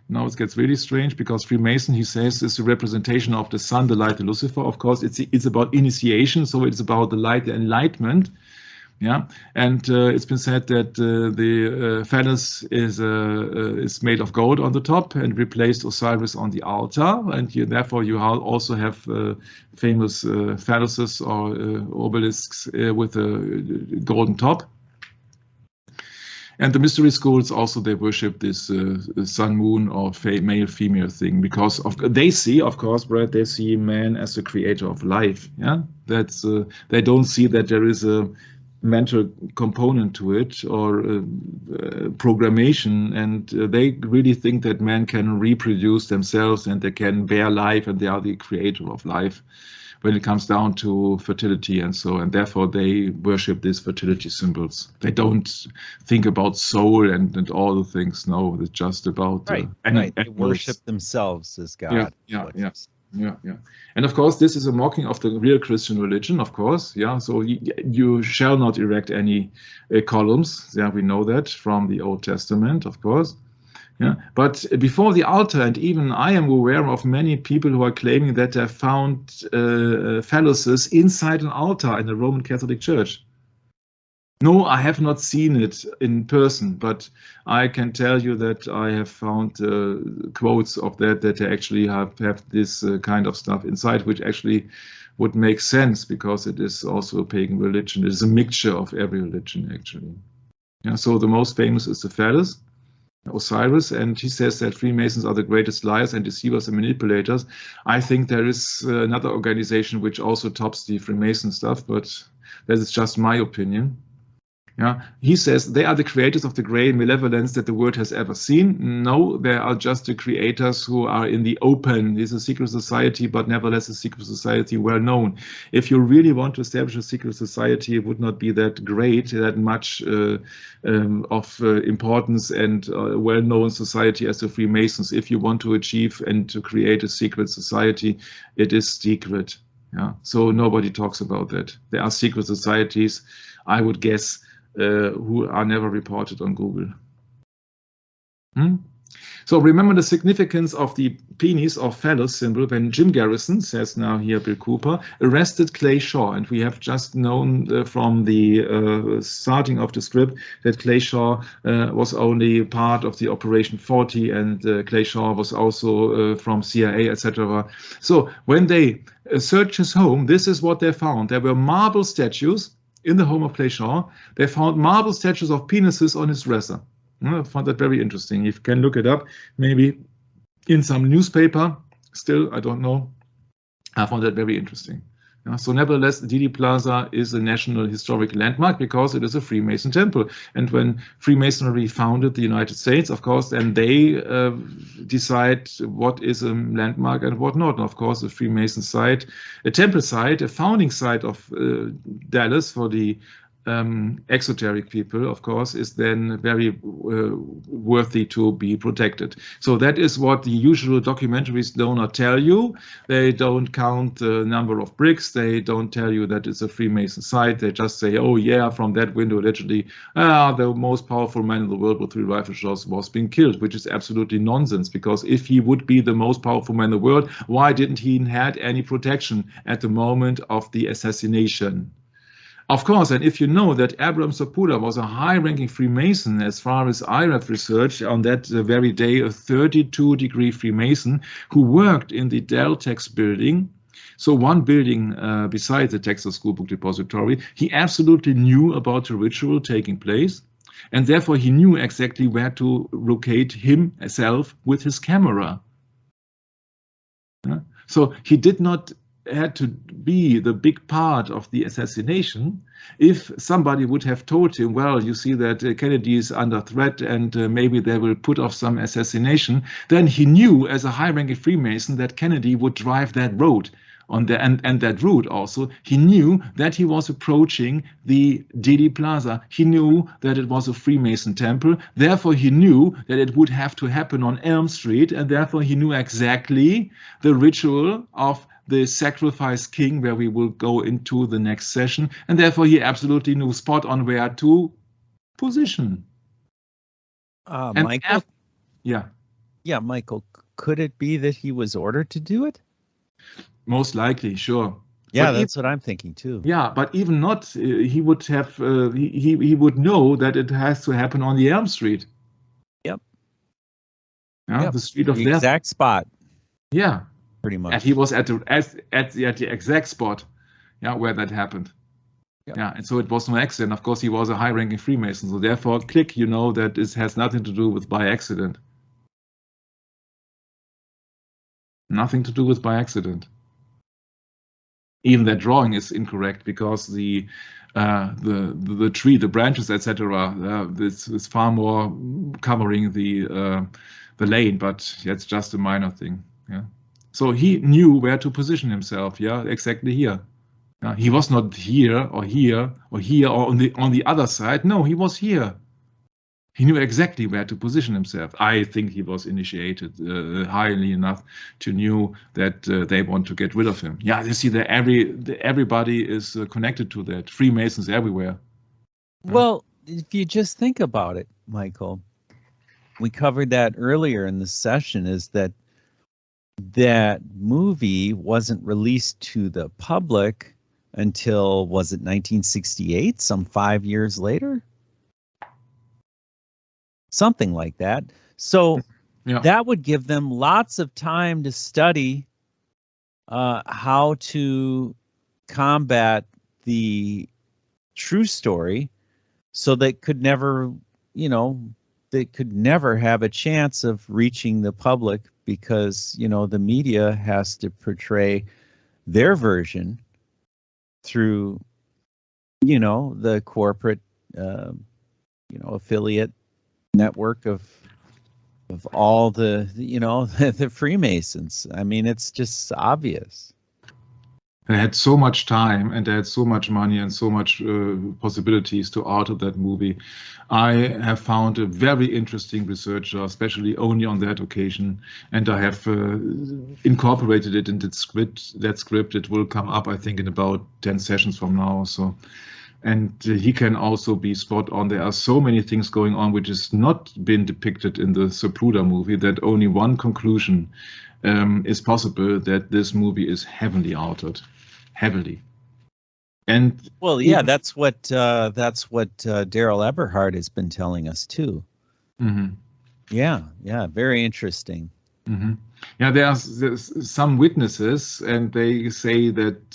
Now it gets really strange, because Freemason, he says, is a representation of the sun, the light, the Lucifer. Of course, it's about initiation, so it's about the light, the enlightenment. Yeah, and it's been said that the Phallus is made of gold on the top and replaced Osiris on the altar, and therefore you also have famous phalluses or obelisks with a golden top. And the mystery schools also, they worship this sun, moon, or male, female thing, because they see, of course, Brad, they see man as the creator of life. Yeah, that's they don't see that there is a mental component to it, or programmation, and they really think that man can reproduce themselves and they can bear life, and they are the creator of life when it comes down to fertility and so, and therefore they worship these fertility symbols. They don't think about soul and all the things. No, it's just about right. They worship themselves as God. Yeah. And of course, this is a mocking of the real Christian religion, of course. Yeah, so you shall not erect any columns. Yeah, we know that from the Old Testament, of course. Yeah, but before the altar, and even I am aware of many people who are claiming that they found phalluses inside an altar in the Roman Catholic Church. No, I have not seen it in person, but I can tell you that I have found quotes of that they actually have this kind of stuff inside, which actually would make sense, because it is also a pagan religion. It is a mixture of every religion, actually. Yeah, so the most famous is the Phallus, Osiris, and he says that Freemasons are the greatest liars and deceivers and manipulators. I think there is another organization which also tops the Freemason stuff, but that is just my opinion. Yeah, he says they are the creators of the gray malevolence that the world has ever seen. No, they are just the creators who are in the open. It's a secret society, but nevertheless a secret society well known. If you really want to establish a secret society, it would not be that great, that much of importance and well-known society as the Freemasons. If you want to achieve and to create a secret society, it is secret. Yeah, so nobody talks about that. There are secret societies, I would guess, who are never reported on Google. So remember the significance of the penis or phallus symbol when Jim Garrison, says now here Bill Cooper, arrested Clay Shaw. And we have just known from the starting of the script that Clay Shaw was only part of the Operation 40, and Clay Shaw was also from CIA, etc. So when they searched his home, this is what they found. There were marble statues in the home of Clay Shaw. They found marble statues of penises on his dresser. I found that very interesting. You can look it up, maybe in some newspaper. Still, I don't know. I found that very interesting. So nevertheless, Dealey Plaza is a National Historic Landmark because it is a Freemason temple. And when Freemasonry founded the United States, of course, then they decide what is a landmark and what not. And of course, a Freemason site, a temple site, a founding site of Dallas for the exoteric people, of course, is then very worthy to be protected. So that is what the usual documentaries do not tell you. They don't count the number of bricks. They don't tell you that it's a Freemason site. They just say, oh yeah, from that window, literally, the most powerful man in the world with 3 rifle shots was being killed, which is absolutely nonsense, because if he would be the most powerful man in the world, why didn't he had any protection at the moment of the assassination? Of course, and if you know that Abraham Sapula was a high-ranking Freemason, as far as I have researched, on that very day, a 32-degree Freemason who worked in the Dell Tex building, so one building beside the Texas School Book Depository, he absolutely knew about the ritual taking place, and therefore he knew exactly where to locate himself with his camera. So he did not had to be the big part of the assassination. If somebody would have told him, well, you see that Kennedy is under threat and maybe they will put off some assassination, then he knew as a high-ranking Freemason that Kennedy would drive that road on the and that route also. He knew that he was approaching the Dealey Plaza. He knew that it was a Freemason temple. Therefore, he knew that it would have to happen on Elm Street, and therefore he knew exactly the ritual of the sacrifice king, where we will go into the next session, and therefore he absolutely knew spot on where to position. Michael? Yeah. Yeah, Michael, could it be that he was ordered to do it? Most likely, sure. Yeah, that's what I'm thinking too. Yeah, but even not, he would have, he would know that it has to happen on the Elm Street. Yep. Yeah, yep. The street of the death. Exact spot. Yeah. Pretty much. And he was at the exact spot, yeah, where that happened. Yep. Yeah, and so it was no accident. Of course, he was a high-ranking Freemason, so therefore, click, you know that it has nothing to do with by accident. Nothing to do with by accident. Even that drawing is incorrect because the tree, the branches, etc. This is far more covering the lane, but that's just a minor thing. Yeah. So he knew where to position himself. Yeah, exactly here. He was not here or here or here or on the other side. No, he was here. He knew exactly where to position himself. I think he was initiated highly enough to know that they want to get rid of him. Yeah, you see that everybody is connected to that. Freemasons everywhere. Well, if you just think about it, Michael, we covered that earlier in the session, is that movie wasn't released to the public until, was it 1968, some 5 years later? Something like that. So yeah, that would give them lots of time to study how to combat the true story, so they could never, they could never have a chance of reaching the public, because, the media has to portray their version through, the corporate, affiliate network of all the, the Freemasons. I mean, it's just obvious. They had so much time and they had so much money and so much possibilities to alter that movie. I have found a very interesting researcher, especially only on that occasion, and I have incorporated it in that script. It will come up, I think, in about 10 sessions from now. So, and he can also be spot on. There are so many things going on which has not been depicted in the Zapruder movie, that only one conclusion is possible, that this movie is heavily altered, heavily. And well, yeah, that's what Daryl Eberhard has been telling us too. Mm-hmm. Yeah, very interesting. Mm-hmm. Yeah, there's some witnesses, and they say that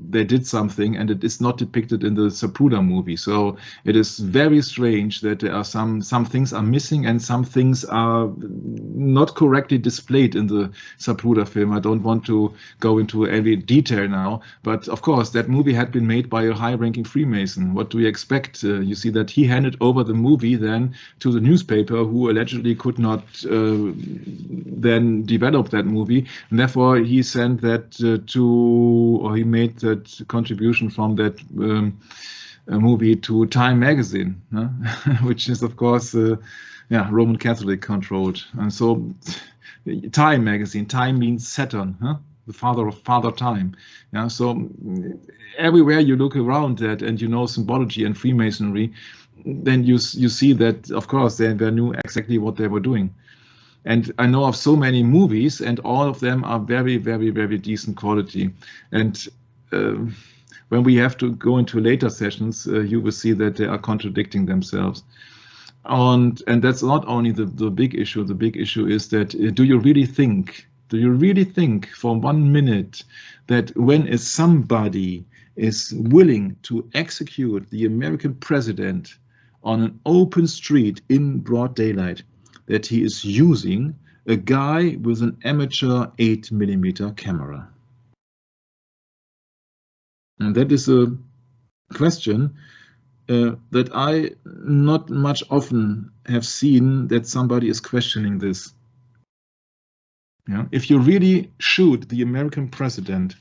they did something, and it is not depicted in the Zapruder movie. So it is very strange that there are some things are missing, and some things are not correctly displayed in the Zapruder film. I don't want to go into any detail now, but of course that movie had been made by a high-ranking Freemason. What do we expect? You see that he handed over the movie then to the newspaper, who allegedly could not then develop that movie, and therefore he sent that or he made that contribution from that movie to Time magazine, which is of course Roman Catholic controlled. And so Time magazine, Time means Saturn, the father of time. Yeah, so everywhere you look around that, and symbology and Freemasonry, then you see that of course they knew exactly what they were doing. And I know of so many movies, and all of them are very, very, very decent quality. And when we have to go into later sessions, you will see that they are contradicting themselves. And that's not only the big issue. The big issue is that do you really think for 1 minute that when somebody is willing to execute the American president on an open street in broad daylight, that he is using a guy with an amateur 8mm camera? And that is a question that I not much often have seen, that somebody is questioning this. Yeah? If you really shoot the American president,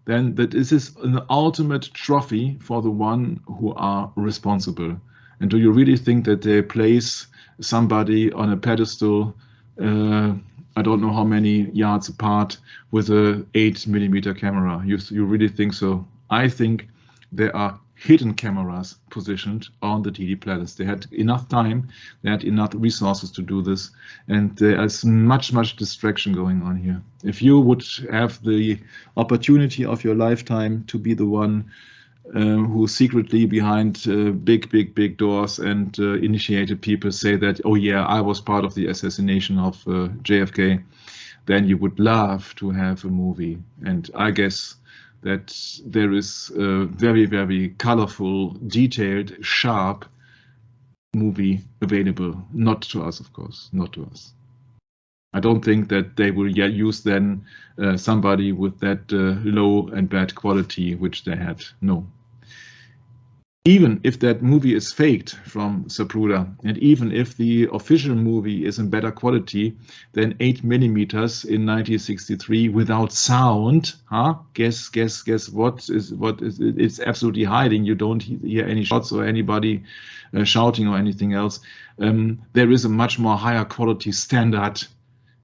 then that this is an ultimate trophy for the one who are responsible. And do you really think that they place somebody on a pedestal, I don't know how many yards apart, with a 8mm camera? You really think so? I think there are hidden cameras positioned on the TD platters. They had enough time, they had enough resources to do this, and there is much distraction going on here. If you would have the opportunity of your lifetime to be the one who secretly behind big doors and initiated people say that, oh yeah, I was part of the assassination of JFK, then you would love to have a movie. And I guess that there is a very colorful, detailed, sharp movie available. Not to us, of course, not to us. I don't think that they will use then somebody with that low and bad quality which they had. No. Even if that movie is faked from Zapruder, and even if the official movie is in better quality than 8mm in 1963 without sound, huh? Guess what is it's absolutely hiding. You don't hear any shots or anybody shouting or anything else. There is a much more higher quality standard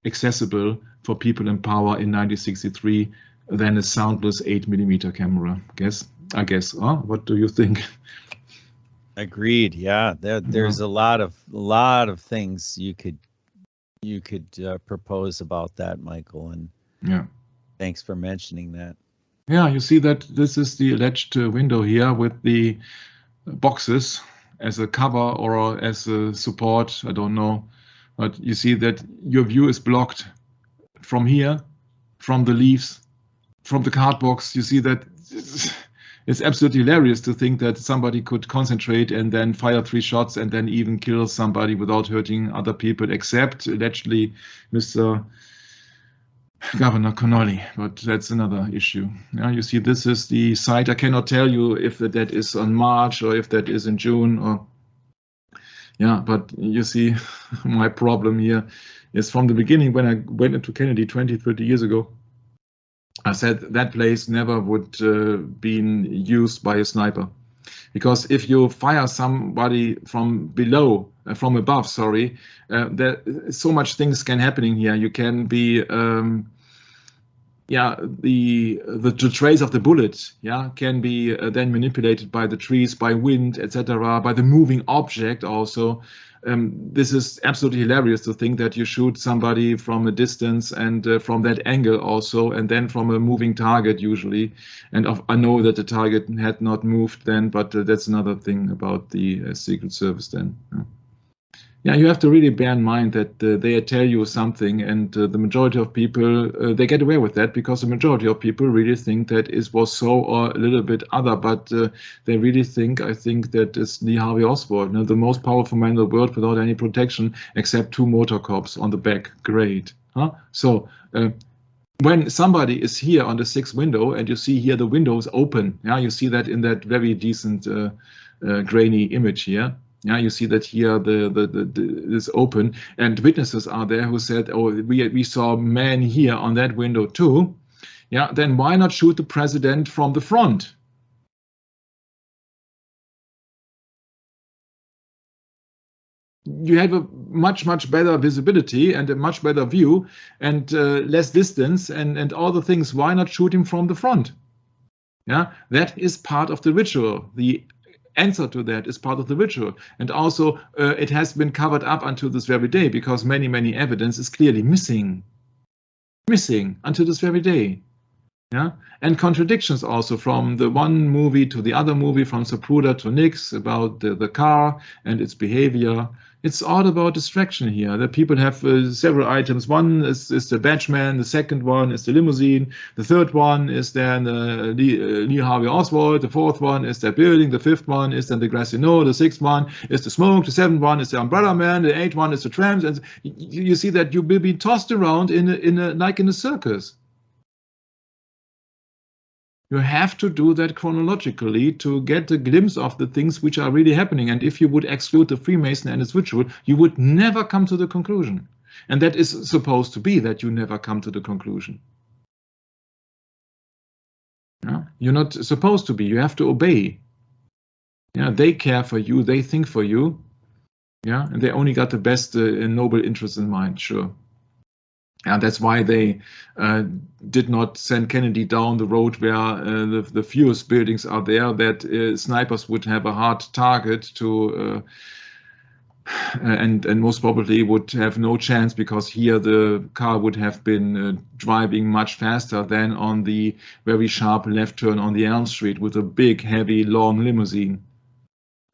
accessible for people in power in 1963 than a soundless 8mm camera. I guess. What do you think? Agreed. Yeah, there's a lot of things you could propose about that, Michael. And yeah, thanks for mentioning that. Yeah, you see that this is the alleged window here with the boxes as a cover or as a support. I don't know, but you see that your view is blocked from here, from the leaves, from the card box. You see that it's absolutely hilarious to think that somebody could concentrate and then fire 3 shots and then even kill somebody without hurting other people, except allegedly Mr. Governor Connolly, but that's another issue. Yeah, you see, this is the site. I cannot tell you if that is on March or if that is in June, or yeah, but you see, my problem here is from the beginning when I went into Kennedy 20-30 years ago. I said that place never would been used by a sniper, because if you fire somebody from below, from above, sorry, there so much things can happening here. You can be, the trace of the bullet, can be then manipulated by the trees, by wind, etc., by the moving object also. This is absolutely hilarious to think that you shoot somebody from a distance and from that angle also, and then from a moving target usually. And I know that the target had not moved then, but that's another thing about the Secret Service then. Yeah, you have to really bear in mind that they tell you something, and the majority of people, they get away with that because the majority of people really think that it was so or a little bit other, but they really think, I think, that it's Lee Harvey Oswald, the most powerful man in the world without any protection except 2 motor cops on the back. Great. Huh? So when somebody is here on the 6th window and you see here the windows open, you see that in that very decent grainy image here. Yeah, you see that here is open, and witnesses are there who said, "Oh, we saw men here on that window too." Yeah, then why not shoot the president from the front? You have a much better visibility and a much better view and less distance and all the things. Why not shoot him from the front? Yeah, that is part of the ritual. The answer to that is part of the ritual, and also it has been covered up until this very day because many evidence is clearly missing until this very day. Yeah, and contradictions also from the one movie to the other movie, from Zapruder to Nix, about the car and its behavior. It's all about distraction here. That people have several items. One is the Batchman, the second one is the limousine, the third one is then Lee Harvey Oswald, the fourth one is their building, the fifth one is then the grassy knoll, the sixth one is the smoke, the seventh one is the umbrella man, the eighth one is the trams, and you see that you will be tossed around like in a circus. You have to do that chronologically to get a glimpse of the things which are really happening. And if you would exclude the Freemason and its ritual, you would never come to the conclusion. And that is supposed to be that you never come to the conclusion. Yeah? You're not supposed to be. You have to obey. Yeah, they care for you. They think for you. Yeah, and they only got the best noble interests in mind. Sure. And that's why they did not send Kennedy down the road where the fewest buildings are there, that snipers would have a hard target to, and most probably would have no chance, because here the car would have been driving much faster than on the very sharp left turn on the Elm Street with a big, heavy, long limousine.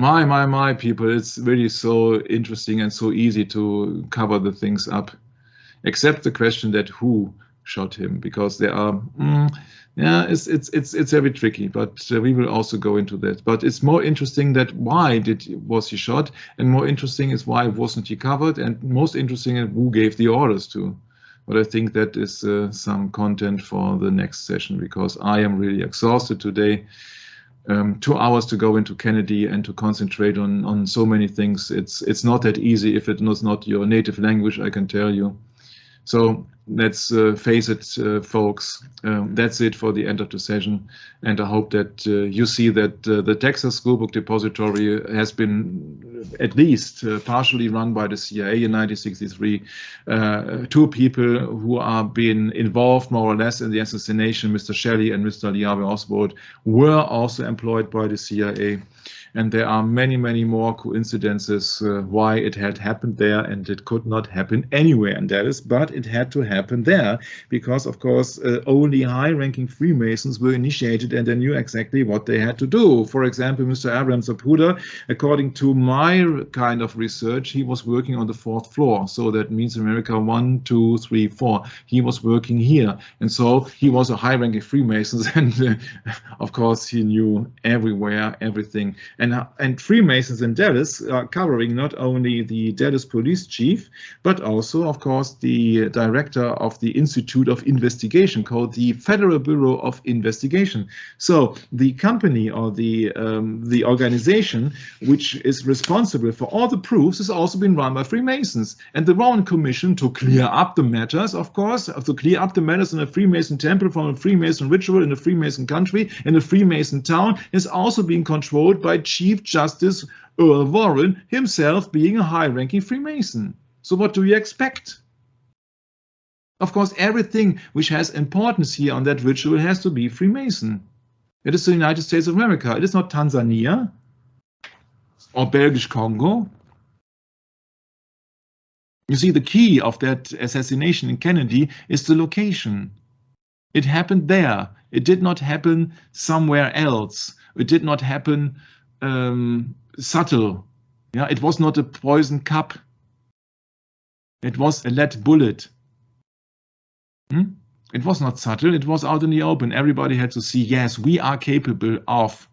My people, it's really so interesting and so easy to cover the things up. Except the question that who shot him, because there are, yeah, it's very tricky. But we will also go into that. But it's more interesting that why was he shot, and more interesting is why wasn't he covered, and most interesting is who gave the orders to. But I think that is some content for the next session, because I am really exhausted today. 2 hours to go into Kennedy and to concentrate on so many things. It's not that easy if it was not your native language, I can tell you. So let's face it, folks, that's it for the end of the session. And I hope that you see that the Texas Schoolbook Depository has been at least partially run by the CIA in 1963. 2 people who are being involved more or less in the assassination, Mr. Shelley and Mr. Lee Harvey Oswald, were also employed by the CIA. And there are many, many more coincidences why it had happened there, and it could not happen anywhere in Dallas, but it had to happen there because, of course, only high-ranking Freemasons were initiated and they knew exactly what they had to do. For example, Mr. Abraham Zapruder, according to my kind of research, he was working on the 4th floor. So that means America 1, 2, 3, 4. He was working here. And so he was a high-ranking Freemason, and of course, he knew everywhere, everything. And Freemasons in Dallas are covering not only the Dallas police chief, but also, of course, the director of the Institute of Investigation, called the Federal Bureau of Investigation. So the company or the organization which is responsible for all the proofs has also been run by Freemasons. And the Warren Commission, to clear up the matters, of course, to clear up the matters in a Freemason temple, from a Freemason ritual in a Freemason country, in a Freemason town, is also being controlled by Chief Justice Earl Warren, himself being a high-ranking Freemason. So what do you expect? Of course, everything which has importance here on that ritual has to be Freemason. It is the United States of America. It is not Tanzania or Belgisch Congo. You see, the key of that assassination in Kennedy is the location. It happened there. It did not happen somewhere else. It did not happen subtle. Yeah, it was not a poison cup. It was a lead bullet. It was not subtle. It was out in the open. Everybody had to see, yes, we are capable of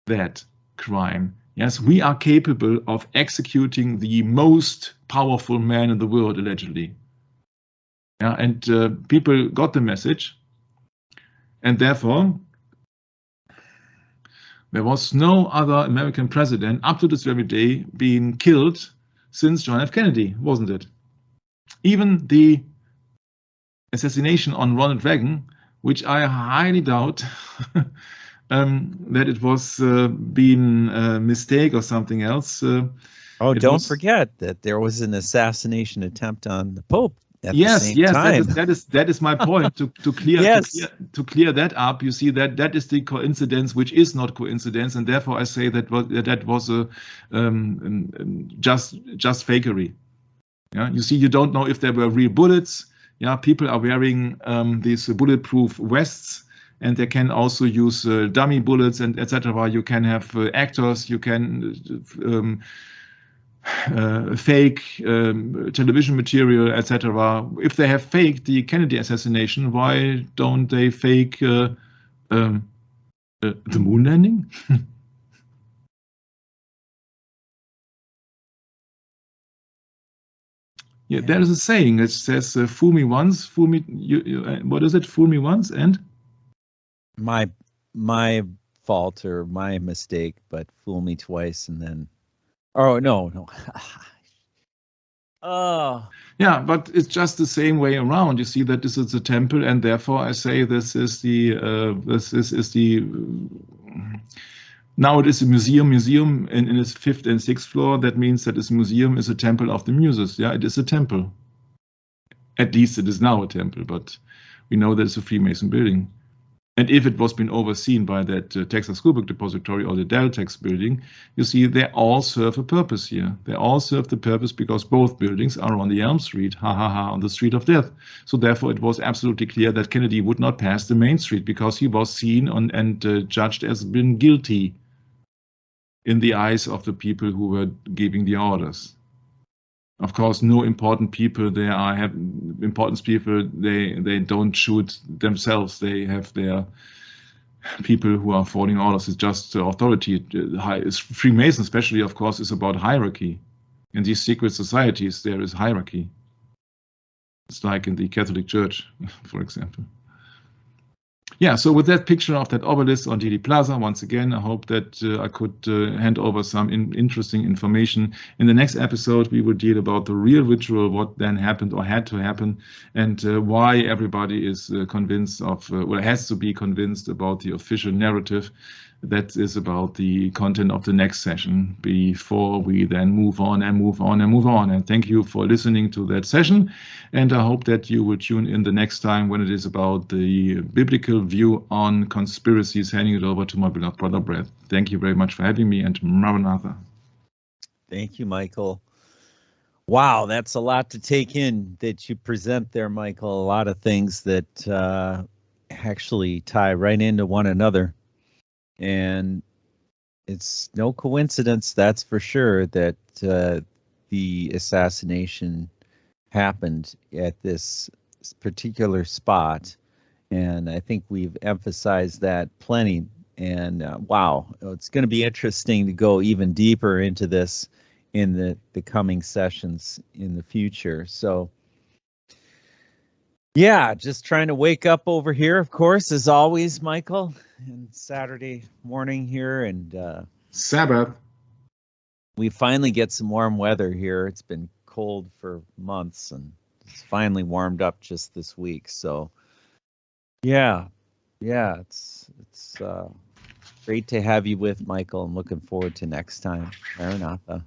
that crime. Yes, we are capable of executing the most powerful man in the world, allegedly. Yeah, and people got the message, and therefore there was no other American president up to this very day being killed since John F. Kennedy, wasn't it? Even the assassination on Ronald Reagan, which I highly doubt that it was being a mistake or something else. Oh, don't forget that there was an assassination attempt on the Pope. Yes, that is my point. To clear that up, you see that is the coincidence, which is not coincidence, and therefore I say that was a just fakery. Yeah, you see, you don't know if there were real bullets. Yeah, people are wearing these bulletproof vests, and they can also use dummy bullets and etc. You can have actors, you can fake television material, etc. If they have faked the Kennedy assassination, why don't they fake the moon landing? Yeah, there is a saying. It says, "Fool me once, fool me." What is it? Fool me once, and my fault or my mistake, but fool me twice, and then. Oh no. Oh. Yeah, but it's just the same way around. You see that this is a temple, and therefore I say this is the now it is a museum in its 5th and 6th floor. That means that this museum is a temple of the muses. Yeah, it is a temple. At least it is now a temple, but we know that it's a Freemason building. And if it was been overseen by that Texas Schoolbook Depository or the Dell Tex building, you see they all serve a purpose here. They all serve the purpose because both buildings are on the Elm Street, on the street of death. So therefore it was absolutely clear that Kennedy would not pass the main street because he was seen and judged as being guilty in the eyes of the people who were giving the orders. Of course, no important people there have important people. They don't shoot themselves. They have their people who are following orders. It's just authority. Freemason, especially, of course, is about hierarchy. In these secret societies, there is hierarchy. It's like in the Catholic Church, for example. Yeah, so with that picture of that obelisk on Dealey Plaza, once again, I hope that I could hand over some interesting information. In the next episode, we will deal about the real ritual, what then happened or had to happen, and why everybody is convinced of, well, has to be convinced about the official narrative that is about the content of the next session before we then move on and move on and move on. And thank you for listening to that session. And I hope that you will tune in the next time when it is about the biblical view on conspiracies, handing it over to my beloved brother Brett. Thank you very much for having me, and Maranatha. Thank you, Michael. Wow, that's a lot to take in that you present there, Michael. A lot of things that actually tie right into one another. And it's no coincidence, that's for sure, that the assassination happened at this particular spot. And I think we've emphasized that plenty. And wow, it's going to be interesting to go even deeper into this in the coming sessions in the future. So yeah, just trying to wake up over here, of course, as always, Michael, and Saturday morning here, and Sabbath. We finally get some warm weather here. It's been cold for months, and it's finally warmed up just this week. So yeah, it's great to have you with, Michael. I'm looking forward to next time. Maranatha.